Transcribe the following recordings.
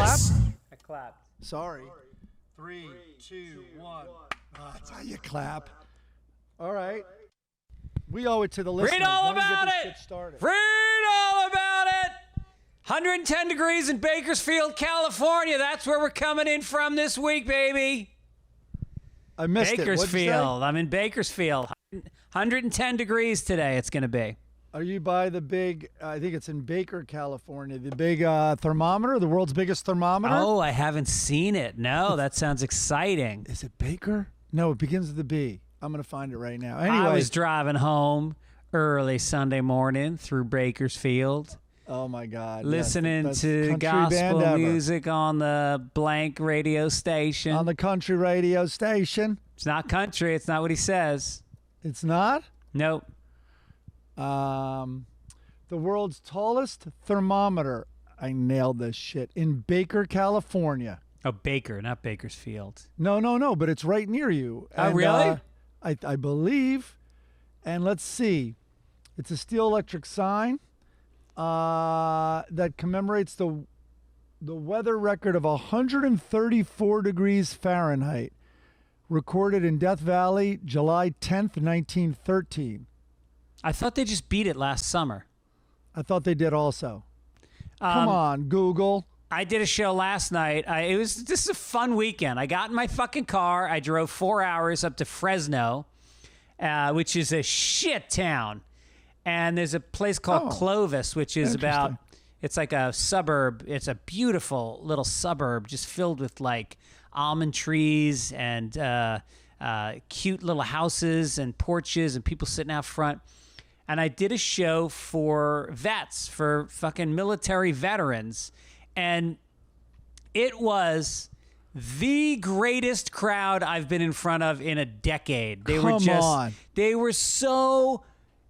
clapped? I clapped. Sorry. 3, 2, 1. That's how you clap. All right. We owe it to the listeners. Read all Why don't we about get it. this shit started? Read all about it. 110 degrees in Bakersfield, California. That's where we're coming in from this week, baby. I missed it. Bakersfield. I'm in Bakersfield. 110 degrees today it's going to be. Are you by the big, I think it's in Baker, California, the big thermometer, the world's biggest thermometer? Oh, I haven't seen it. No, that sounds exciting. Is it Baker? No, it begins with a B. I'm going to find it right now. Anyway. I was driving home early Sunday morning through Bakersfield. Oh, my God. Listening yes, to gospel music on the blank radio station. On the country radio station. It's not country. It's not what he says. It's not? Nope. The world's tallest thermometer. I nailed this shit. In Baker, California. Oh, Baker, not Bakersfield. No, but it's right near you. Oh, And, really? I believe. And let's see. It's a steel electric sign that commemorates the weather record of 134 degrees Fahrenheit, recorded in Death Valley, July 10th, 1913. I thought they just beat it last summer. I thought they did also. Come on, Google. I did a show last night. This is a fun weekend. I got in my fucking car. I drove 4 hours up to Fresno, which is a shit town. And there's a place called Clovis, which is it's like a suburb. It's a beautiful little suburb just filled with like almond trees and cute little houses and porches and people sitting out front. And I did a show for vets, for fucking military veterans. And it was the greatest crowd I've been in front of in a decade. They were so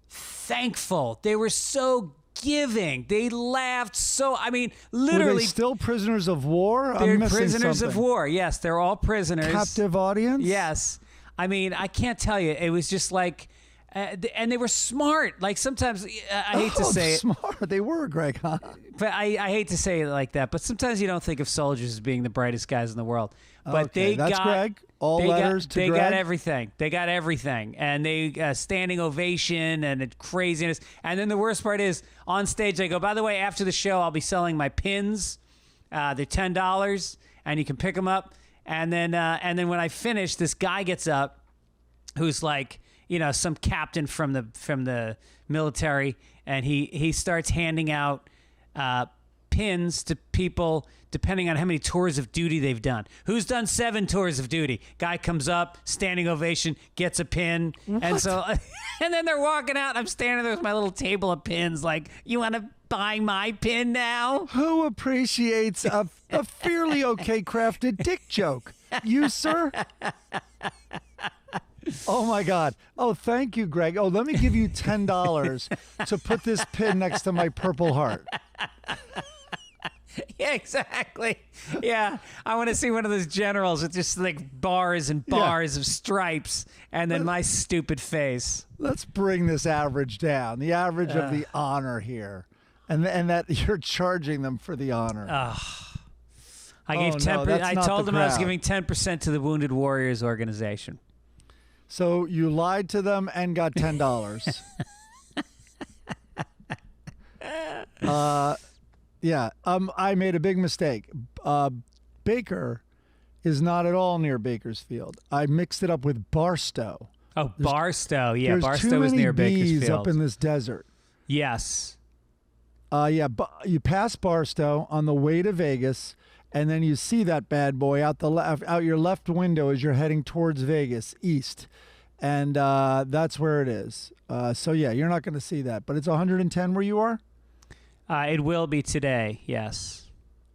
thankful. They were so giving. They laughed so, literally. Were they still prisoners of war? They're prisoners of war. Yes, they're all prisoners. Captive audience? Yes. I can't tell you. It was just like, and they were smart. Like sometimes, I hate to say it. Smart. They were, Greg, huh? But I hate to say it like that. But sometimes you don't think of soldiers as being the brightest guys in the world. But that's Greg. All letters to Greg. They got everything. They got everything. And they standing ovation and craziness. And then the worst part is on stage, I go, by the way, after the show, I'll be selling my pins. They're $10 and you can pick them up. And then when I finish, this guy gets up who's like, some captain from the military, and he starts handing out pins to people depending on how many tours of duty they've done. Who's done 7 tours of duty? Guy comes up, standing ovation, gets a pin. What? And then they're walking out. I'm standing there with my little table of pins like, you want to buy my pin now? Who appreciates a fairly okay crafted dick joke? You, sir? Oh, my God. Oh, thank you, Greg. Oh, let me give you $10 to put this pin next to my Purple Heart. Yeah, exactly. Yeah, I want to see one of those generals with just like bars and bars of stripes and then my stupid face. Let's bring this average down, the average of the honor here, and that you're charging them for the honor. I gave 10%. I told them I was giving 10% to the Wounded Warriors organization. So you lied to them and got $10. Yeah. I made a big mistake. Baker is not at all near Bakersfield. I mixed it up with Barstow. Oh, Barstow. Yeah, Barstow is near Bakersfield. There's too many bees up in this desert. Yes. Yeah, but you pass Barstow on the way to Vegas, and then you see that bad boy out your left window as you're heading towards Vegas, east. And that's where it is. So, yeah, you're not going to see that. But it's 110 where you are? It will be today, yes.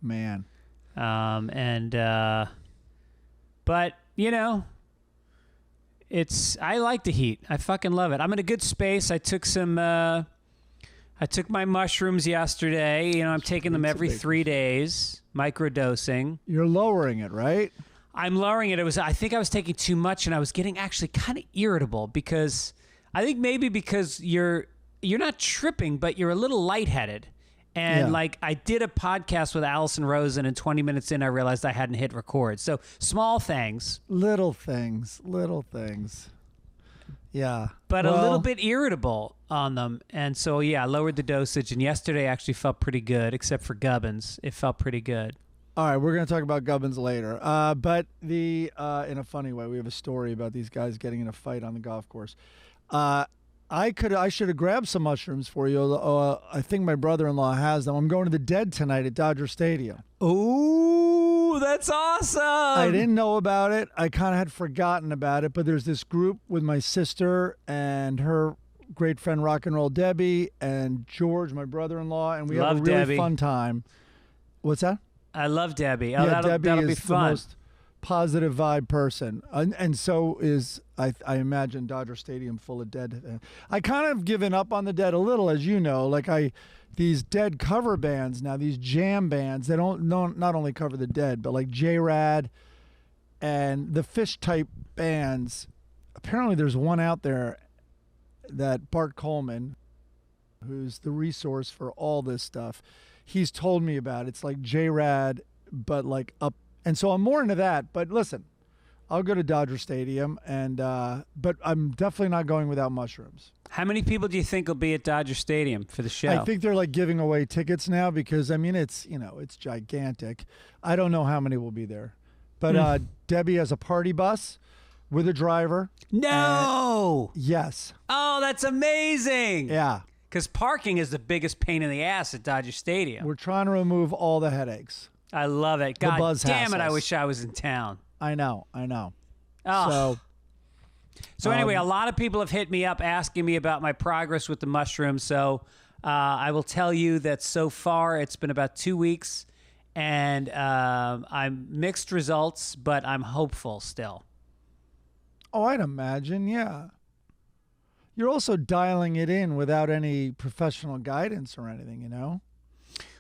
Man. But, I like the heat. I fucking love it. I'm in a good space. I took my mushrooms yesterday. I'm taking them every 3 days, microdosing. You're lowering it, right? I'm lowering it. I think I was taking too much, and I was getting actually kind of irritable because I think maybe because you're not tripping, but you're a little lightheaded. And Yeah. like I did a podcast with Allison Rosen, and 20 minutes in, I realized I hadn't hit record. So small things, Little things. Yeah. but a Well, little bit irritable on them. And so, yeah, I lowered the dosage. And yesterday actually felt pretty good, except for Gibbons. It felt pretty good. All right, we're going to talk about Gibbons later. But in a funny way, we have a story about these guys getting in a fight on the golf course. I should have grabbed some mushrooms for you. I think my brother-in-law has them. I'm going to the Dead tonight at Dodger Stadium. Ooh, that's awesome. I didn't know about it. I kind of had forgotten about it, but there's this group with my sister and her great friend Rock and Roll Debbie and George, my brother-in-law, and we have a Love really Debbie. fun time. What's that? I love Debbie. Oh, Yeah, Debbie that'll be is the fun. most positive vibe person, and so is I imagine Dodger Stadium full of Dead. I kind of given up on the Dead a little, as you know. Like these Dead cover bands now, these jam bands. They don't not only cover the Dead, but like J-Rad and the Fish type bands. Apparently, there's one out there that Bart Coleman, who's the resource for all this stuff, he's told me about. It's like J-Rad, but like up. And so I'm more into that. But listen, I'll go to Dodger Stadium, and but I'm definitely not going without mushrooms. How many people do you think will be at Dodger Stadium for the show? I think they're like giving away tickets now because I mean it's gigantic. I don't know how many will be there, but Debbie has a party bus with a driver. No. Yes. Oh, that's amazing. Yeah. Because parking is the biggest pain in the ass at Dodger Stadium. We're trying to remove all the headaches. I love it. The God buzz damn it, I hassles. wish I was in town. I know. Oh. So anyway, a Um, lot of people have hit me up asking me about my progress with the mushrooms. So I will tell you that so far it's been about 2 weeks, and I'm mixed results, but I'm hopeful still. Oh, I'd imagine, yeah. You're also dialing it in without any professional guidance or anything, you know?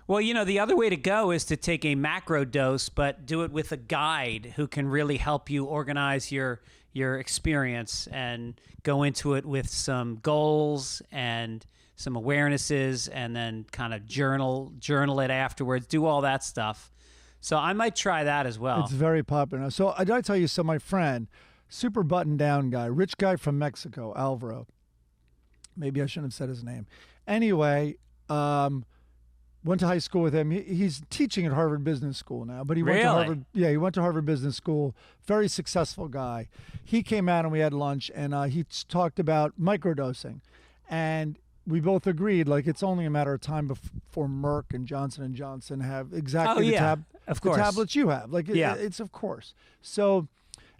Well, the other way to go is to take a macro dose, but do it with a guide who can really help you organize your experience and go into it with some goals and some awarenesses, and then kind of journal it afterwards, do all that stuff. So I might try that as well. It's very popular. So I tell you, so my friend, super buttoned down guy, rich guy from Mexico, Alvaro. Maybe I shouldn't have said his name. Anyway, went to high school with him. He's teaching at Harvard Business School now, but he went to Really? Harvard. Yeah, he went to Harvard Business School. Very successful guy. He came out and we had lunch, and he talked about microdosing, and we both agreed like it's only a matter of time before Merck and Johnson & Johnson have exactly of the course. tablets you have. Like Yeah. it's of course. So,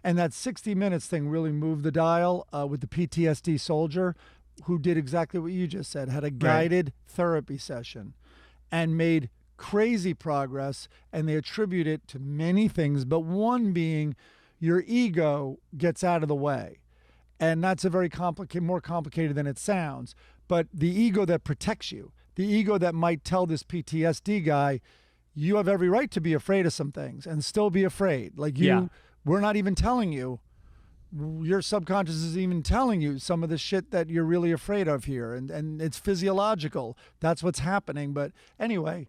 and that 60 Minutes thing really moved the dial with the PTSD soldier who did exactly what you just said, had a guided therapy session and made crazy progress, and they attribute it to many things, but one being your ego gets out of the way. And that's a very more complicated than it sounds. But the ego that protects you, the ego that might tell this PTSD guy, you have every right to be afraid of some things and still be afraid. Like we're not even telling you. Your subconscious is even telling you some of the shit that you're really afraid of here. And it's physiological. That's what's happening. But anyway,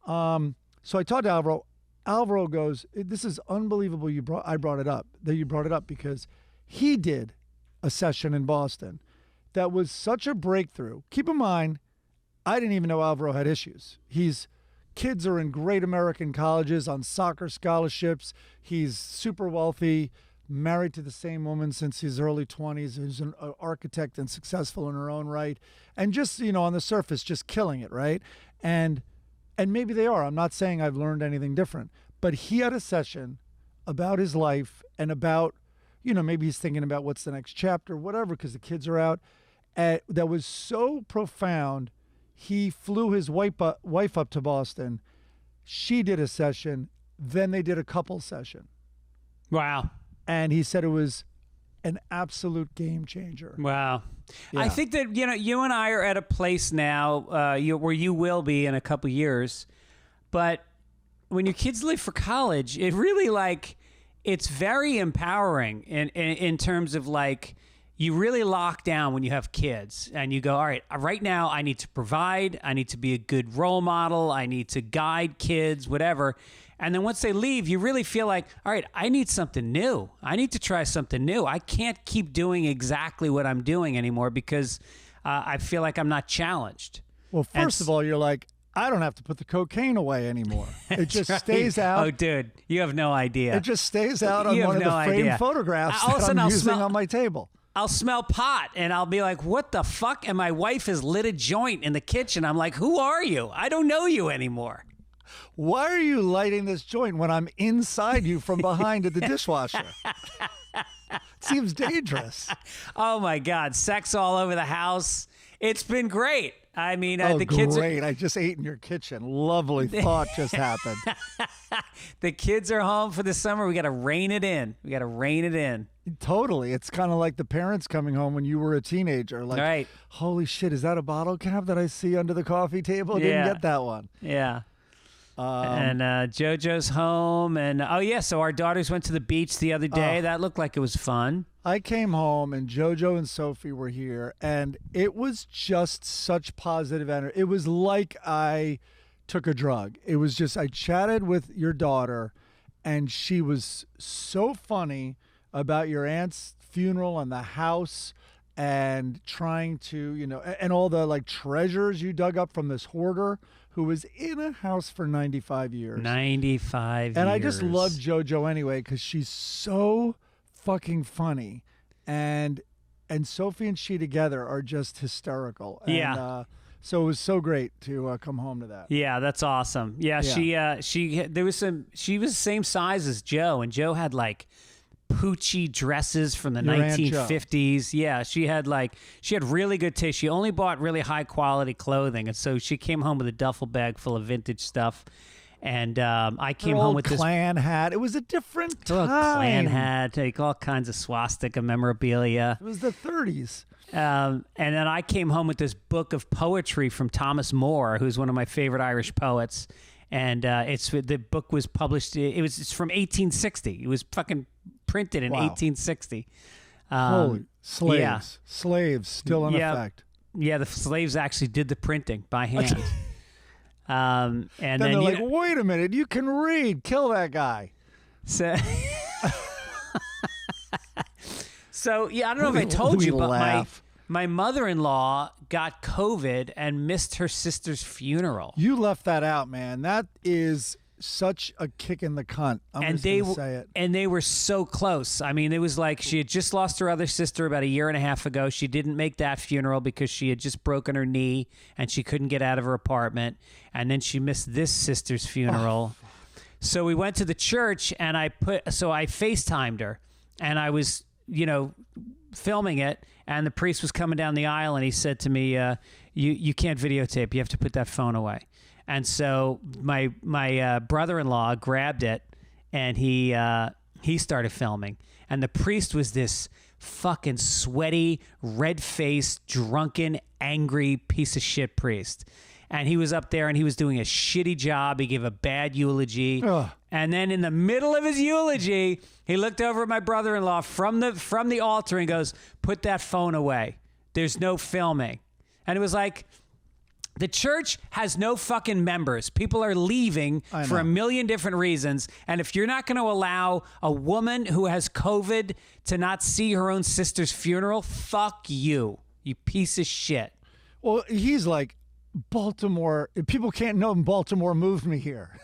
so I talked to Alvaro. Alvaro goes, this is unbelievable I brought it up because he did a session in Boston that was such a breakthrough. Keep in mind, I didn't even know Alvaro had issues. Kids are in great American colleges on soccer scholarships. He's super wealthy, married to the same woman since his early 20s, who's an architect and successful in her own right. And just, on the surface, just killing it, right? And maybe they are. I'm not saying I've learned anything different. But he had a session about his life and about, maybe he's thinking about what's the next chapter, whatever, because the kids are out. That was so profound. He flew his wife up to Boston. She did a session. Then they did a couple session. Wow. And he said it was an absolute game changer. Wow. Yeah. I think that, you and I are at a place now where you will be in a couple years. But when your kids leave for college, it really it's very empowering in terms of you really lock down when you have kids and you go, all right, right now I need to provide, I need to be a good role model, I need to guide kids, whatever. And then once they leave, you really feel like, all right, I need something new. I need to try something new. I can't keep doing exactly what I'm doing anymore because I feel like I'm not challenged. Well, first of all, you're like, I don't have to put the cocaine away anymore. It just stays out. Oh, dude, you have no idea. It just stays out on one of the framed photographs that I'm using on my table. I'll smell pot and I'll be like, what the fuck? And my wife has lit a joint in the kitchen. I'm like, who are you? I don't know you anymore. Why are you lighting this joint when I'm inside you from behind at the dishwasher? It seems dangerous. Oh, my God. Sex all over the house. It's been great. I mean, the kids great. I just ate in your kitchen. Lovely thought just happened. The kids are home for the summer. We got to rein it in. Totally. It's kind of like the parents coming home when you were a teenager. Like, right. Holy shit, is that a bottle cap that I see under the coffee table? Didn't get that one. Yeah. And JoJo's home. And, so our daughters went to the beach the other day. That looked like it was fun. I came home and JoJo and Sophie were here, and it was just such positive energy. It was like I took a drug. It was just, I chatted with your daughter, and she was so funny about your aunt's funeral and the house and trying to, and all the like treasures you dug up from this hoarder who was in a house for 95 years. 95 years. And I just love JoJo anyway because she's so fucking funny, and Sophie and she together are just hysterical. And, so it was so great to come home to that. Yeah, that's awesome. Yeah. She was the same size as Joe, and Joe had like Poochie dresses from the 1950s. Yeah, she had really good taste. She only bought really high quality clothing, and so she came home with a duffel bag full of vintage stuff. And I came home with this Klan hat. It was a different time. Klan hat, like all kinds of swastika memorabilia. It was the 30s. And then I came home with this book of poetry from Thomas Moore, who's one of my favorite Irish poets. And the book was published. It's from 1860. It was fucking printed in 1860. Holy slaves! Slaves still in effect. Yeah, the slaves actually did the printing by hand. And then they're like, wait a minute, you can read. Kill that guy. So, I don't know if I told you, but my mother-in-law got COVID and missed her sister's funeral. You left that out, man. That is such a kick in the cunt. I'm just going to say it. And they were so close. I mean, it was like she had just lost her other sister about a year and a half ago. She didn't make that funeral because she had just broken her knee and she couldn't get out of her apartment. And then she missed this sister's funeral. So we went to the church and I FaceTimed her and I was, filming it, and the priest was coming down the aisle and he said to me, you can't videotape. You have to put that phone away. And so my brother-in-law grabbed it and he started filming. And the priest was this fucking sweaty, red-faced, drunken, angry piece of shit priest. And he was up there and he was doing a shitty job. He gave a bad eulogy. Ugh. And then in the middle of his eulogy, he looked over at my brother-in-law from the altar and goes, "Put that phone away. There's no filming." And it was like, the church has no fucking members. People are leaving for a million different reasons. And if you're not going to allow a woman who has COVID to not see her own sister's funeral, fuck you, you piece of shit. Well, he's like, Baltimore, people can't know Baltimore moved me here.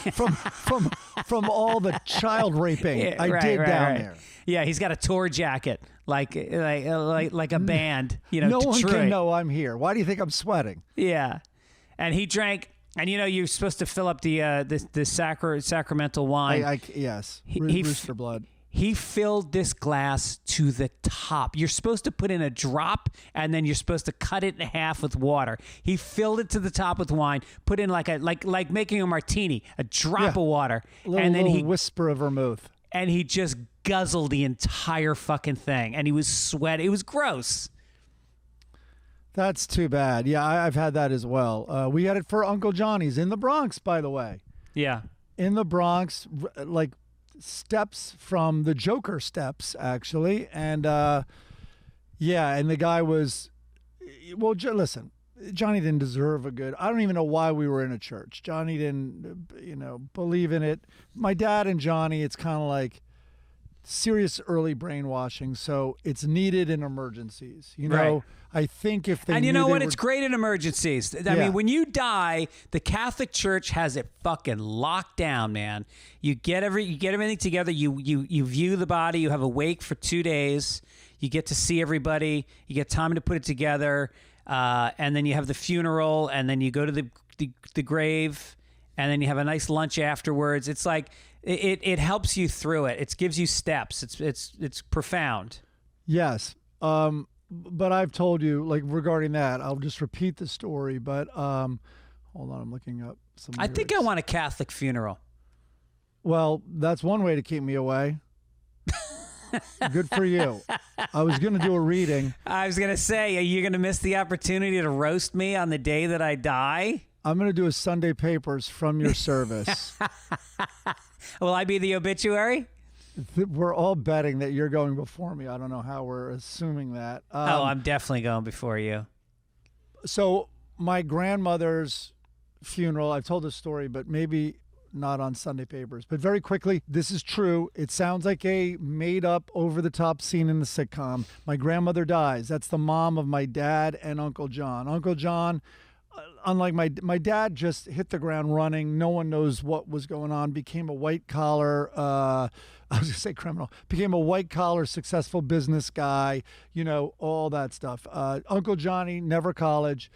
from all the child raping I did down there. Yeah, he's got a tour jacket like a band. No one Detroit. can know I'm here. Why do you think I'm sweating? Yeah, and he drank. And you're supposed to fill up the sacramental wine. Yes, rooster blood. He filled this glass to the top. You're supposed to put in a drop, and then you're supposed to cut it in half with water. He filled it to the top with wine, put in like making a martini, a drop of water, and then he whisper of vermouth, and he just guzzled the entire fucking thing, and he was sweating. It was gross. That's too bad. Yeah, I've had that as well. We had it for Uncle Johnny's in the Bronx, by the way. Yeah, in the Bronx, like steps from the Joker steps, actually. And Yeah, and the guy was, well, listen, Johnny didn't deserve a good. I don't even know why we were in a church. Johnny didn't, believe in it. My dad and Johnny, it's kind of like serious early brainwashing, so it's needed in emergencies. Right. I think if they and you knew know they what? were- It's great in emergencies. I mean, when you die, the Catholic Church has it fucking locked down, man. You get everything together. You view the body. You have a wake for 2 days. You get to see everybody. You get time to put it together, and then you have the funeral, and then you go to the grave, and then you have a nice lunch afterwards. It's like it helps you through it. It gives you steps. It's profound. Yes. But I've told you, like, regarding that, I'll just repeat the story. But hold on, I'm looking up some. I think I want a Catholic funeral. Well, that's one way to keep me away. Good for you. I was going to do a reading. I was going to say, are you going to miss the opportunity to roast me on the day that I die? I'm going to do a Sunday Papers from your service. Will I be the obituary? We're all betting that you're going before me. I don't know how we're assuming that. I'm definitely going before you. So my grandmother's funeral, I've told this story, but maybe not on Sunday Papers. But very quickly, this is true. It sounds like a made-up, over-the-top scene in the sitcom. My grandmother dies. That's the mom of my dad and Uncle John. Uncle John, unlike my dad, just hit the ground running. No one knows what was going on. Became a white-collar, I was going to say criminal. Became a white-collar, successful business guy, all that stuff. Uncle Johnny, never college.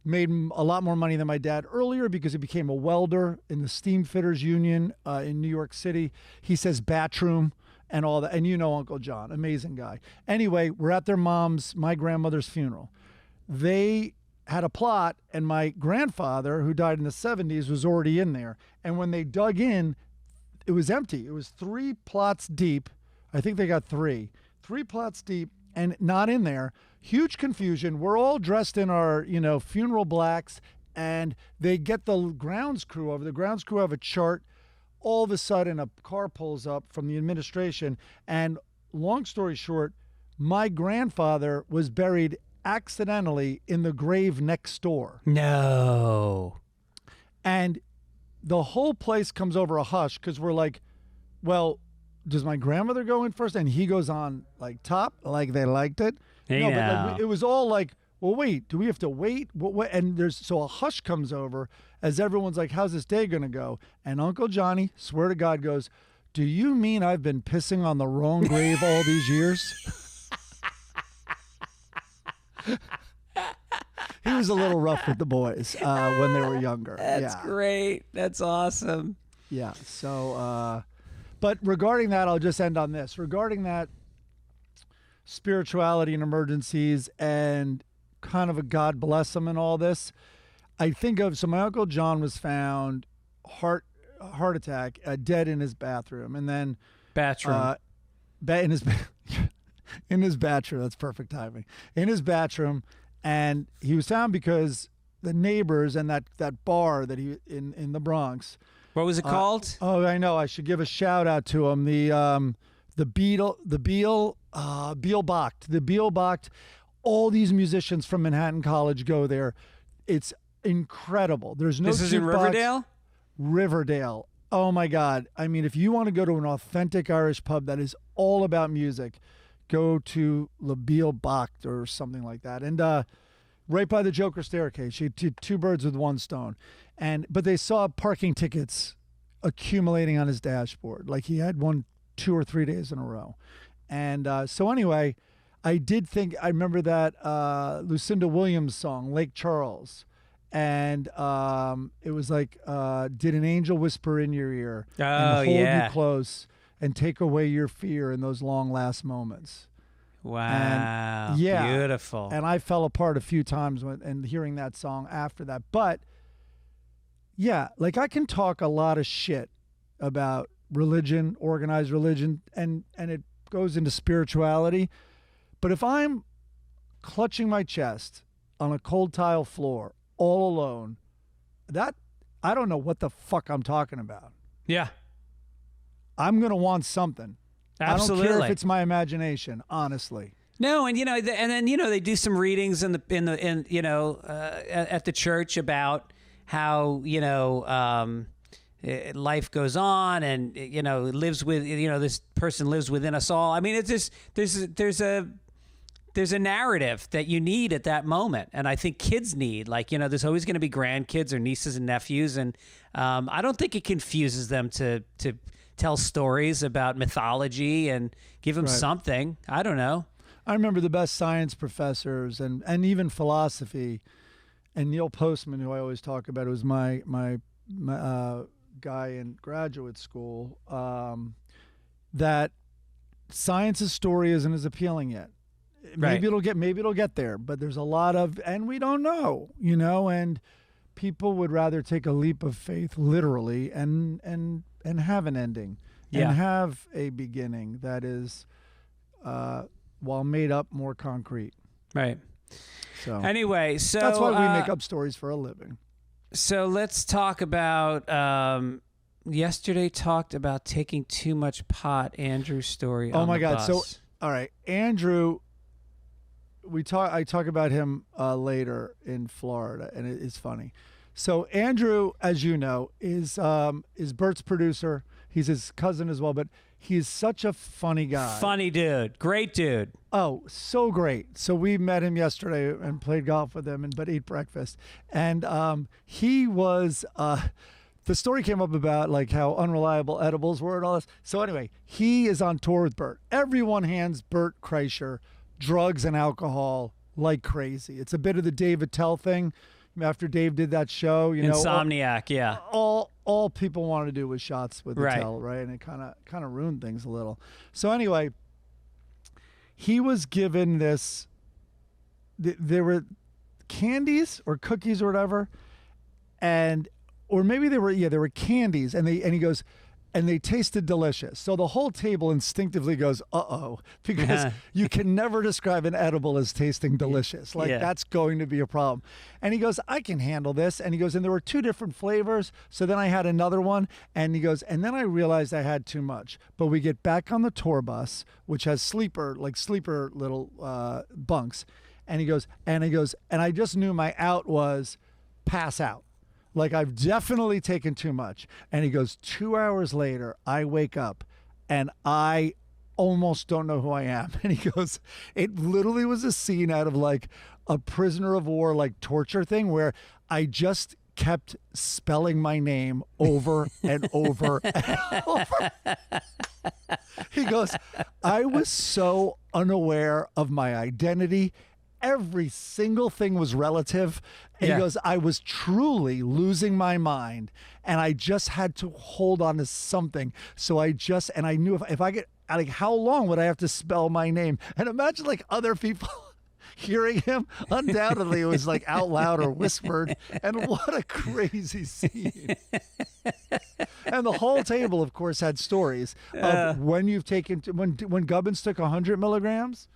Made a lot more money than my dad earlier because he became a welder in the Steam Fitters Union in New York City. He says bathroom and all that. And Uncle John, amazing guy. Anyway, we're at my grandmother's funeral. They had a plot, and my grandfather, who died in the 70s, was already in there. And when they dug in, it was empty. It was 3 plots deep. I think they got 3. 3 plots deep and not in there. Huge confusion. We're all dressed in our, funeral blacks, and they get the grounds crew over. The grounds crew have a chart. All of a sudden, a car pulls up from the administration, and long story short, my grandfather was buried accidentally in the grave next door. No. And the whole place comes over a hush because we're like, well, does my grandmother go in first? And he goes on like top, like they liked it. Hey, no, now. but it was all like, well, wait, do we have to wait? What? And so a hush comes over as everyone's like, how's this day going to go? And Uncle Johnny, swear to God, goes, do you mean I've been pissing on the wrong grave all these years? He was a little rough with the boys when they were younger. That's great. That's awesome. Yeah. So, but regarding that, I'll just end on this. Regarding that spirituality in emergencies and kind of a God bless him and all this, I think of, so my Uncle John was found heart attack, dead in his bathroom. And then Bathroom. in his bathroom. That's perfect timing. In his bathroom. And he was found because the neighbors and that bar that he in the Bronx. What was it called? Oh, I know. I should give a shout out to him. The Beal Bacht. All these musicians from Manhattan College go there. It's incredible. There's no. This is in jukebox. Riverdale? Riverdale. Oh my God. I mean, if you want to go to an authentic Irish pub that is all about music, go to Le Beal Bacht or something like that. And right by the Joker staircase, she did 2 birds with 1 stone. But they saw parking tickets accumulating on his dashboard. Like he had won 2 or 3 days in a row. And so anyway, I remember that Lucinda Williams song, Lake Charles. And it was like, did an angel whisper in your ear and hold you close and take away your fear in those long last moments. Wow. And, yeah, beautiful. And I fell apart a few times and hearing that song after that. But yeah, like I can talk a lot of shit about religion, organized religion, and it goes into spirituality. But if I'm clutching my chest on a cold tile floor all alone, that I don't know what the fuck I'm talking about. Yeah. I'm going to want something. Absolutely. I don't care if it's my imagination, honestly. No, and and then they do some readings at the church about how life goes on, and lives with this person lives within us all. I mean, it's just there's a narrative that you need at that moment, and I think kids need, there's always going to be grandkids or nieces and nephews, and I don't think it confuses them to tell stories about mythology and give them something. I don't know. I remember the best science professors and even philosophy, and Neil Postman, who I always talk about, was my guy in graduate school, that science's story isn't as appealing yet. Maybe it'll get there, but there's a lot of, and we don't know, and people would rather take a leap of faith literally and have an ending and have a beginning that is while made up, more concrete. Right. So anyway, that's why we make up stories for a living. So let's talk about yesterday talked about taking too much pot. Andrew's story. Oh on my the God. bus. So all right, Andrew, I talk about him later in Florida, and it's funny. So Andrew, as you know, is Bert's producer. He's his cousin as well, but he's such a funny guy. Funny dude. Great dude. Oh, so great. So we met him yesterday and played golf with him but ate breakfast. And he was, the story came up about how unreliable edibles were and all this. So anyway, he is on tour with Bert. Everyone hands Bert Kreischer drugs and alcohol like crazy. It's a bit of the Dave Attell thing. After Dave did that show, Insomniac, all people wanted to do was shots with Attell, right? And it kind of ruined things a little. So anyway, he was given this. There were candies or cookies or whatever, or maybe there were candies, and he goes, and they tasted delicious. So the whole table instinctively goes, uh-oh, because you can never describe an edible as tasting delicious. That's going to be a problem. And he goes, I can handle this. And he goes, and there were 2 different flavors. So then I had another one. And he goes, and then I realized I had too much. But we get back on the tour bus, which has sleeper little bunks. And he goes, and I just knew my out was pass out. I've definitely taken too much. And he goes, 2 hours later, I wake up and I almost don't know who I am. And he goes, it literally was a scene out of a prisoner of war, torture thing where I just kept spelling my name over and over and over. He goes, I was so unaware of my identity. Every single thing was relative. And he goes, I was truly losing my mind, and I just had to hold on to something. So I knew if I get, how long would I have to spell my name? And imagine other people hearing him. Undoubtedly it was out loud or whispered. And what a crazy scene. And the whole table, of course, had stories of when you've taken, when Gibbons took 100 milligrams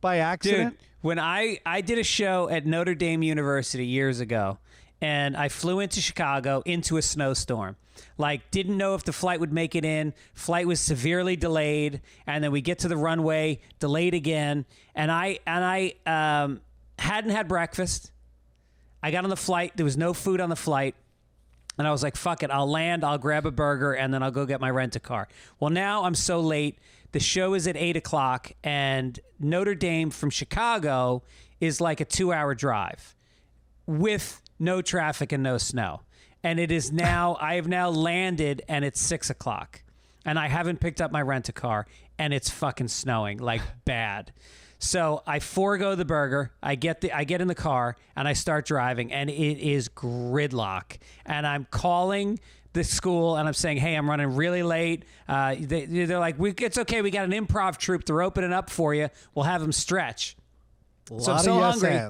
by accident. Dude, when I did a show at Notre Dame University years ago, and I flew into Chicago into a snowstorm. Didn't know if the flight would make it in. Flight was severely delayed, and then we get to the runway, delayed again. And I hadn't had breakfast. I got on the flight. There was no food on the flight. And I was like, fuck it. I'll land, I'll grab a burger, and then I'll go get my rent-a-car. Well, now I'm so late. The show is at 8 o'clock, and Notre Dame from Chicago is a 2-hour drive with no traffic and no snow. And it is now, I have now landed, and it's 6 o'clock. And I haven't picked up my rent-a-car, and it's fucking snowing, bad. So I forego the burger. I get in the car, and I start driving, and it is gridlock. And I'm calling the school, and I'm saying, hey, I'm running really late. They're like, it's okay. We got an improv troupe. They're opening up for you. We'll have them stretch. So I'm so hungry.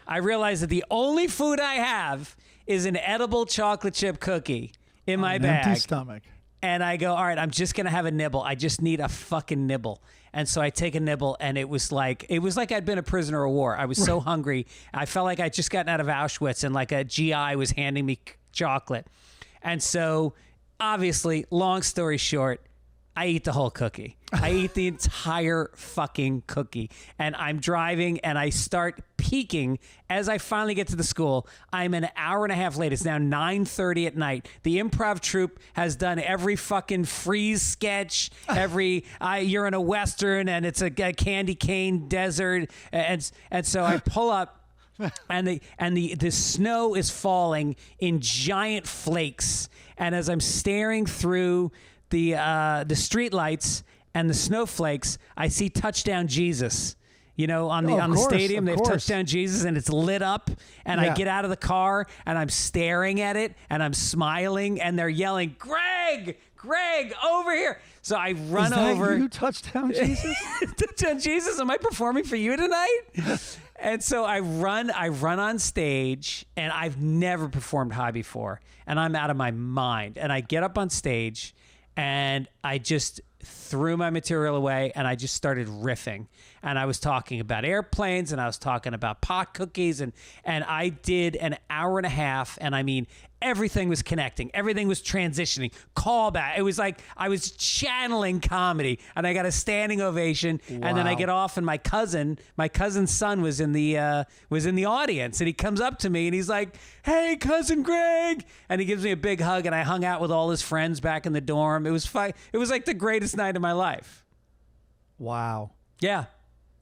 I realize that the only food I have is an edible chocolate chip cookie in my bag. Empty stomach. And I go, all right, I'm just going to have a nibble. I just need a fucking nibble. And so I take a nibble, and it was like I'd been a prisoner of war. I was so hungry. I felt like I'd just gotten out of Auschwitz, and a GI was handing me chocolate. And so, obviously, long story short, I eat the whole cookie. I eat the entire fucking cookie. And I'm driving and I start peaking as I finally get to the school. I'm an hour and a half late. It's now 9:30 at night. The improv troupe has done every fucking freeze sketch, you're in a Western and it's a candy cane desert. And so I pull up and the snow is falling in giant flakes. And as I'm staring through the street lights and the snowflakes, I see Touchdown Jesus. You know, on the stadium, they have Touchdown Jesus, and it's lit up. And I get out of the car, and I'm staring at it, and I'm smiling, and they're yelling, Greg, over here. So I run over. You Touchdown Jesus? Touchdown Jesus, am I performing for you tonight? And so I run on stage, and I've never performed high before, and I'm out of my mind. And I get up on stage, and I just threw my material away and I just started riffing. And I was talking about airplanes and I was talking about pot cookies and I did an hour and a half, and I mean, everything was connecting. Everything was transitioning. Callback. It was like I was channeling comedy, and I got a standing ovation. Wow. And then I get off, and my cousin's son was in the audience, and he comes up to me and he's like, "Hey, cousin Greg," and he gives me a big hug. And I hung out with all his friends back in the dorm. It was It was like the greatest night of my life. Wow. Yeah.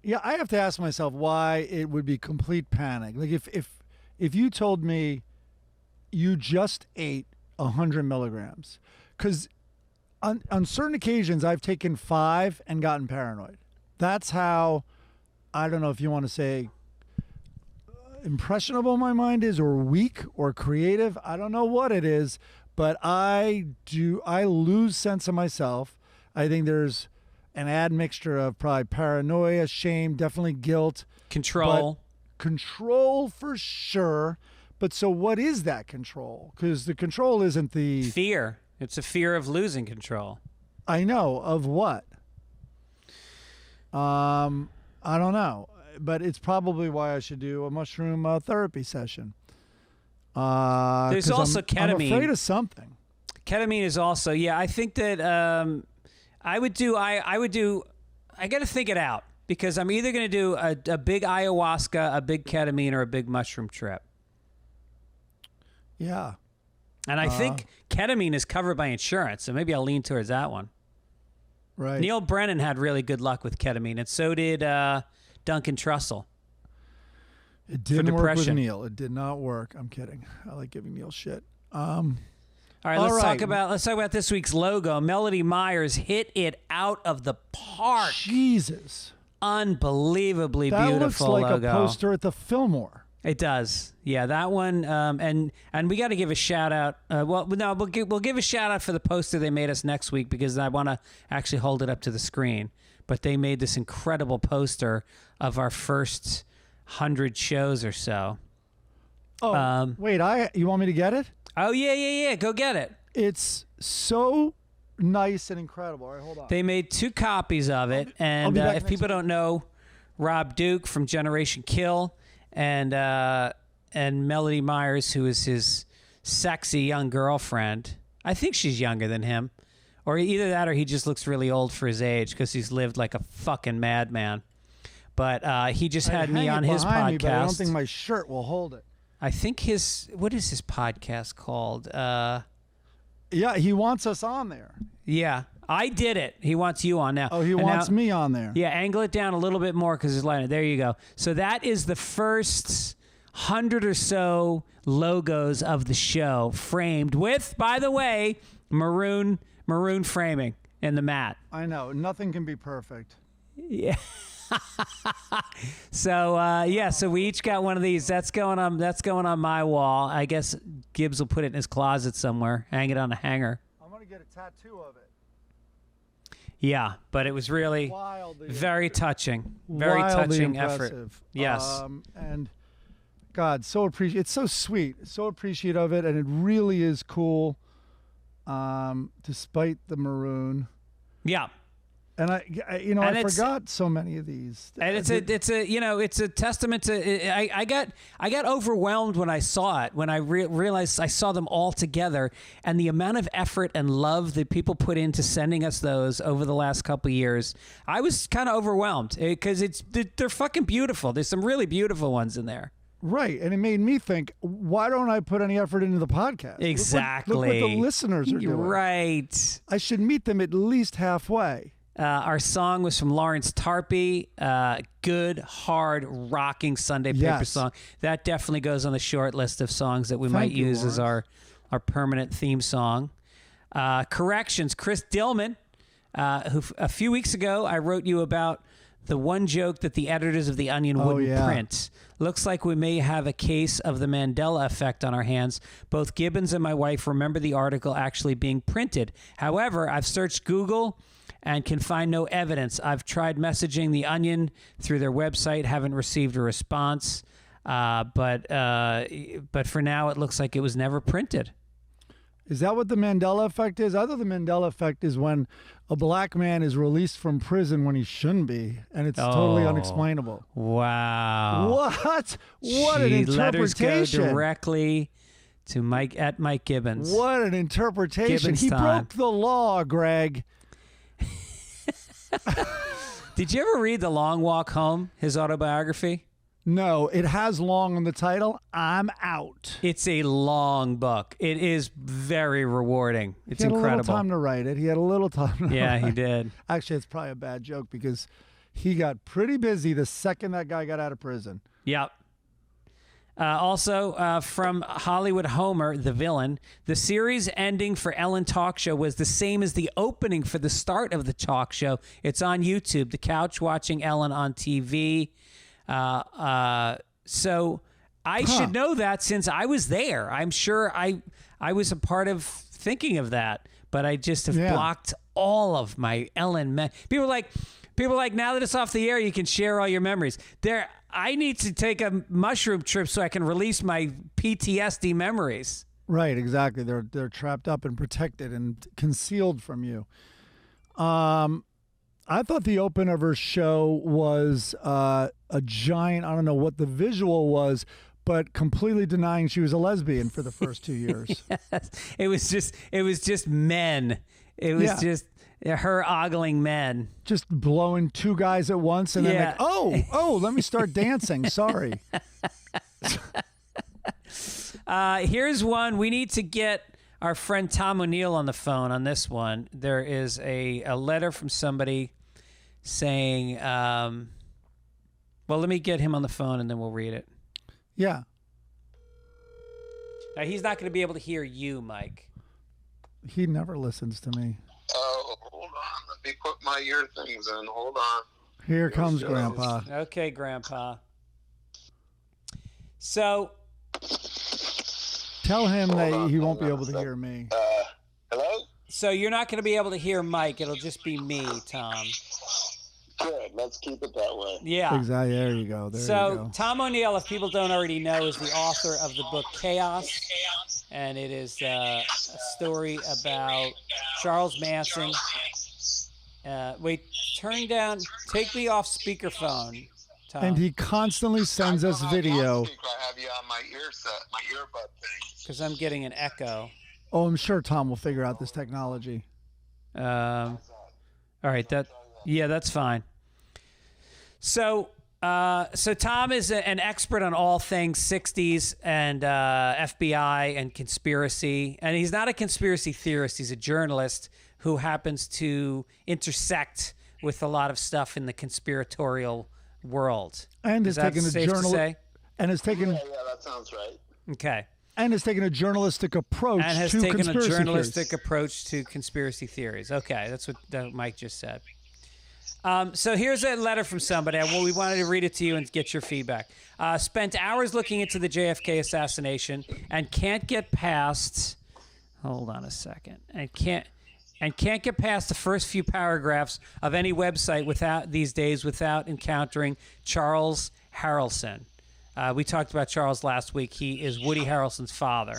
Yeah, I have to ask myself why it would be complete panic. Like if you told me you just ate 100 milligrams, because on certain occasions I've taken 5 and gotten paranoid. That's how, I don't know if you want to say impressionable my mind is, or weak, or creative. I don't know what it is, but I lose sense of myself. I think there's an admixture of probably paranoia, shame, definitely guilt. Control for sure. But so what is that control? Because the control isn't the... Fear. It's a fear of losing control. I know. Of what? I don't know. But it's probably why I should do a mushroom therapy session. There's also ketamine. I'm afraid of something. Ketamine is also... Yeah, I think that I got to think it out. Because I'm either going to do a big ayahuasca, a big ketamine, or a big mushroom trip. Yeah. And I think ketamine is covered by insurance, so maybe I'll lean towards that one. Right. Neil Brennan had really good luck with ketamine, and so did Duncan Trussell. It didn't work with Neil. It did not work. I'm kidding. I like giving Neil shit. All right, let's talk about this week's logo. Melody Myers hit it out of the park. Jesus. Unbelievably that beautiful looks like logo. A poster at the Fillmore. It does, yeah. That one, and we got to give a shout out. We'll give a shout out for the poster they made us next week, because I want to actually hold it up to the screen. But they made this incredible poster of our first 100 shows or so. Oh, wait! You want me to get it? Oh yeah. Go get it. It's so nice and incredible. All right, hold on. They made 2 copies of it, and if people don't know, Rob Duke from Generation Kill. And Melody Myers, who is his sexy young girlfriend. I think she's younger than him. Or either that or he just looks really old for his age because he's lived like a fucking madman. But he just had me on his podcast. But I don't think my shirt will hold it. I think what is his podcast called? Yeah, he wants us on there. Yeah. I did it. He wants you on now. Oh, he wants me on there. Yeah, angle it down a little bit more because it's lighter. There you go. So that is the first 100 or so logos of the show, framed with, by the way, maroon framing in the mat. I know. Nothing can be perfect. Yeah. So we each got one of these. That's going on my wall. I guess Gibbs will put it in his closet somewhere, hang it on a hanger. I'm going to get a tattoo of it. Yeah, but it was really very touching. Very touching impressive. Effort. Yes. And God, so appreciate. It's so sweet. So appreciative of it, and it really is cool. Despite the maroon. Yeah. And I forgot so many of these. And it's a testament to. I got overwhelmed when I saw it. When I realized I saw them all together, and the amount of effort and love that people put into sending us those over the last couple of years, I was kind of overwhelmed because they're fucking beautiful. There's some really beautiful ones in there. Right, and it made me think, why don't I put any effort into the podcast? Exactly. Look what the listeners are doing. Right. I should meet them at least halfway. Our song was from Lawrence Tarpey. Good, hard, rocking Sunday paper song. That definitely goes on the short list of songs that we might use as our permanent theme song. Corrections, Chris Dillman, who a few weeks ago I wrote you about the one joke that the editors of The Onion wouldn't print. Looks like we may have a case of the Mandela effect on our hands. Both Gibbons and my wife remember the article actually being printed. However, I've searched Google and can find no evidence. I've tried messaging The Onion through their website, haven't received a response. But for now, it looks like it was never printed. Is that what the Mandela effect is? I thought the Mandela effect is when a black man is released from prison when he shouldn't be, and it's totally unexplainable. Wow. What? What an interpretation. Letters go directly to Mike Gibbons. What an interpretation. Gibbons he time. broke the law, Greg. Did you ever read The Long Walk Home, his autobiography? No, it has long on the title. I'm out. It's a long book. It is very rewarding. It's incredible. He had a little time to write it. He had a little time to Yeah, write he did. Actually, it's probably a bad joke because he got pretty busy the second that guy got out of prison. Yep. Also, from Hollywood Homer, the villain, the series ending for Ellen talk show was the same as the opening for the start of the talk show. It's on YouTube, The Couch Watching Ellen on TV. So I should know that since I was there. I'm sure I was a part of thinking of that, but I just have blocked all of my Ellen. People are like, now that it's off the air, you can share all your memories. I need to take a mushroom trip so I can release my PTSD memories. Right, exactly. They're trapped up and protected and concealed from you. I thought the open of her show was a giant, I don't know what the visual was, but completely denying she was a lesbian for the first 2 years. Yes. It was just men. It was just her ogling men. Just blowing two guys at once and then like, oh, let me start dancing. Sorry. Here's one. We need to get our friend Tom O'Neill on the phone on this one. There is a letter from somebody saying, well, let me get him on the phone and then we'll read it. Yeah. Now, he's not going to be able to hear you, Mike. He never listens to me. Oh, hold on. Let me put my ear things in. Hold on. Here comes Grandpa. Okay, Grandpa. So... Tell him that he won't be able to hear me. Hello? So you're not going to be able to hear Mike. It'll just be me, Tom. Good. Let's keep it that way. Yeah. Exactly. There you go. There you So go. Tom O'Neill, if people don't already know, is the author of the book Chaos. And it is a story about Charles Manson. Wait, take me off speakerphone, Tom. And he constantly sends us video. I have you on my earbud thing. Because I'm getting an echo. Oh, I'm sure Tom will figure out this technology. All right, that's fine. So Tom is an expert on all things 60s and FBI and conspiracy. And he's not a conspiracy theorist. He's a journalist who happens to intersect with a lot of stuff in the conspiratorial world. And is has that taken a safe to say? And has taken Yeah, that sounds right. Okay. and has taken a journalistic approach And has to taken a conspiracy journalistic theories. approach to conspiracy theories. Okay, that's what Mike just said. So here's a letter from somebody. We wanted to read it to you and get your feedback. Spent hours looking into the JFK assassination and can't get past. Hold on a second. And can't get past the first few paragraphs of any website without encountering Charles Harrelson. We talked about Charles last week. He is Woody Harrelson's father.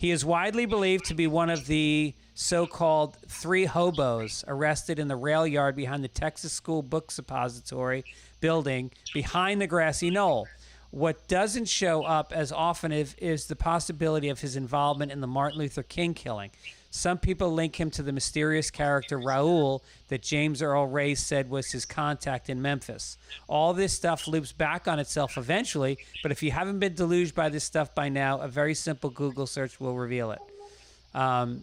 He is widely believed to be one of the so-called three hobos arrested in the rail yard behind the Texas School Book Suppository building behind the grassy knoll. What doesn't show up as often is the possibility of his involvement in the Martin Luther King killing. Some people link him to the mysterious character Raoul that James Earl Ray said was his contact in Memphis. All this stuff loops back on itself eventually, but if you haven't been deluged by this stuff by now, a very simple Google search will reveal it. All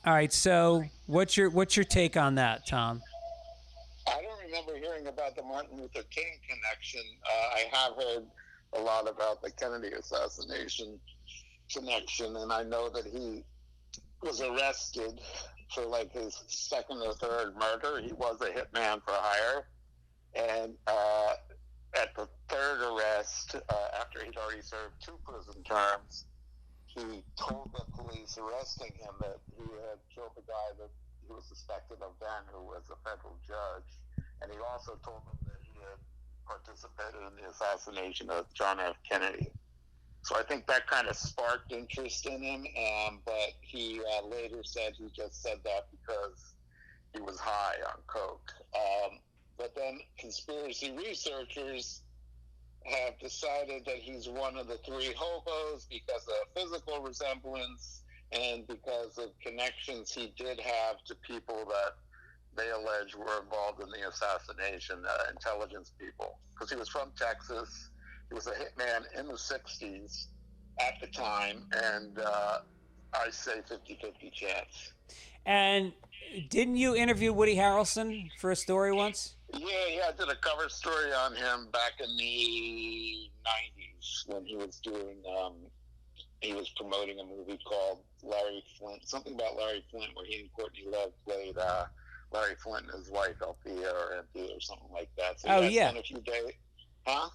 right, so what's your take on that, Tom? I don't remember hearing about the Martin Luther King connection. I have heard a lot about the Kennedy assassination connection, and I know that he was arrested for like his second or third murder. He was a hitman for hire. And at the third arrest, after he'd already served 2 prison terms, he told the police arresting him that he had killed the guy that he was suspected of then, who was a federal judge. And he also told them that he had participated in the assassination of John F. Kennedy. So I think that kind of sparked interest in him, but he later said he just said that because he was high on coke. But then conspiracy researchers have decided that he's one of the three hobos because of physical resemblance and because of connections he did have to people that they allege were involved in the assassination, intelligence people. Because he was from Texas. He was a hitman in the 60s at the time, and I say 50-50 chance. And didn't you interview Woody Harrelson for a story once? Yeah, I did a cover story on him back in the 90s when he was doing, he was promoting a movie called Larry Flint, something about Larry Flint, where he and Courtney Love played Larry Flint and his wife, Althea or Anthea or something like that. So yeah. Spent a few days. Huh?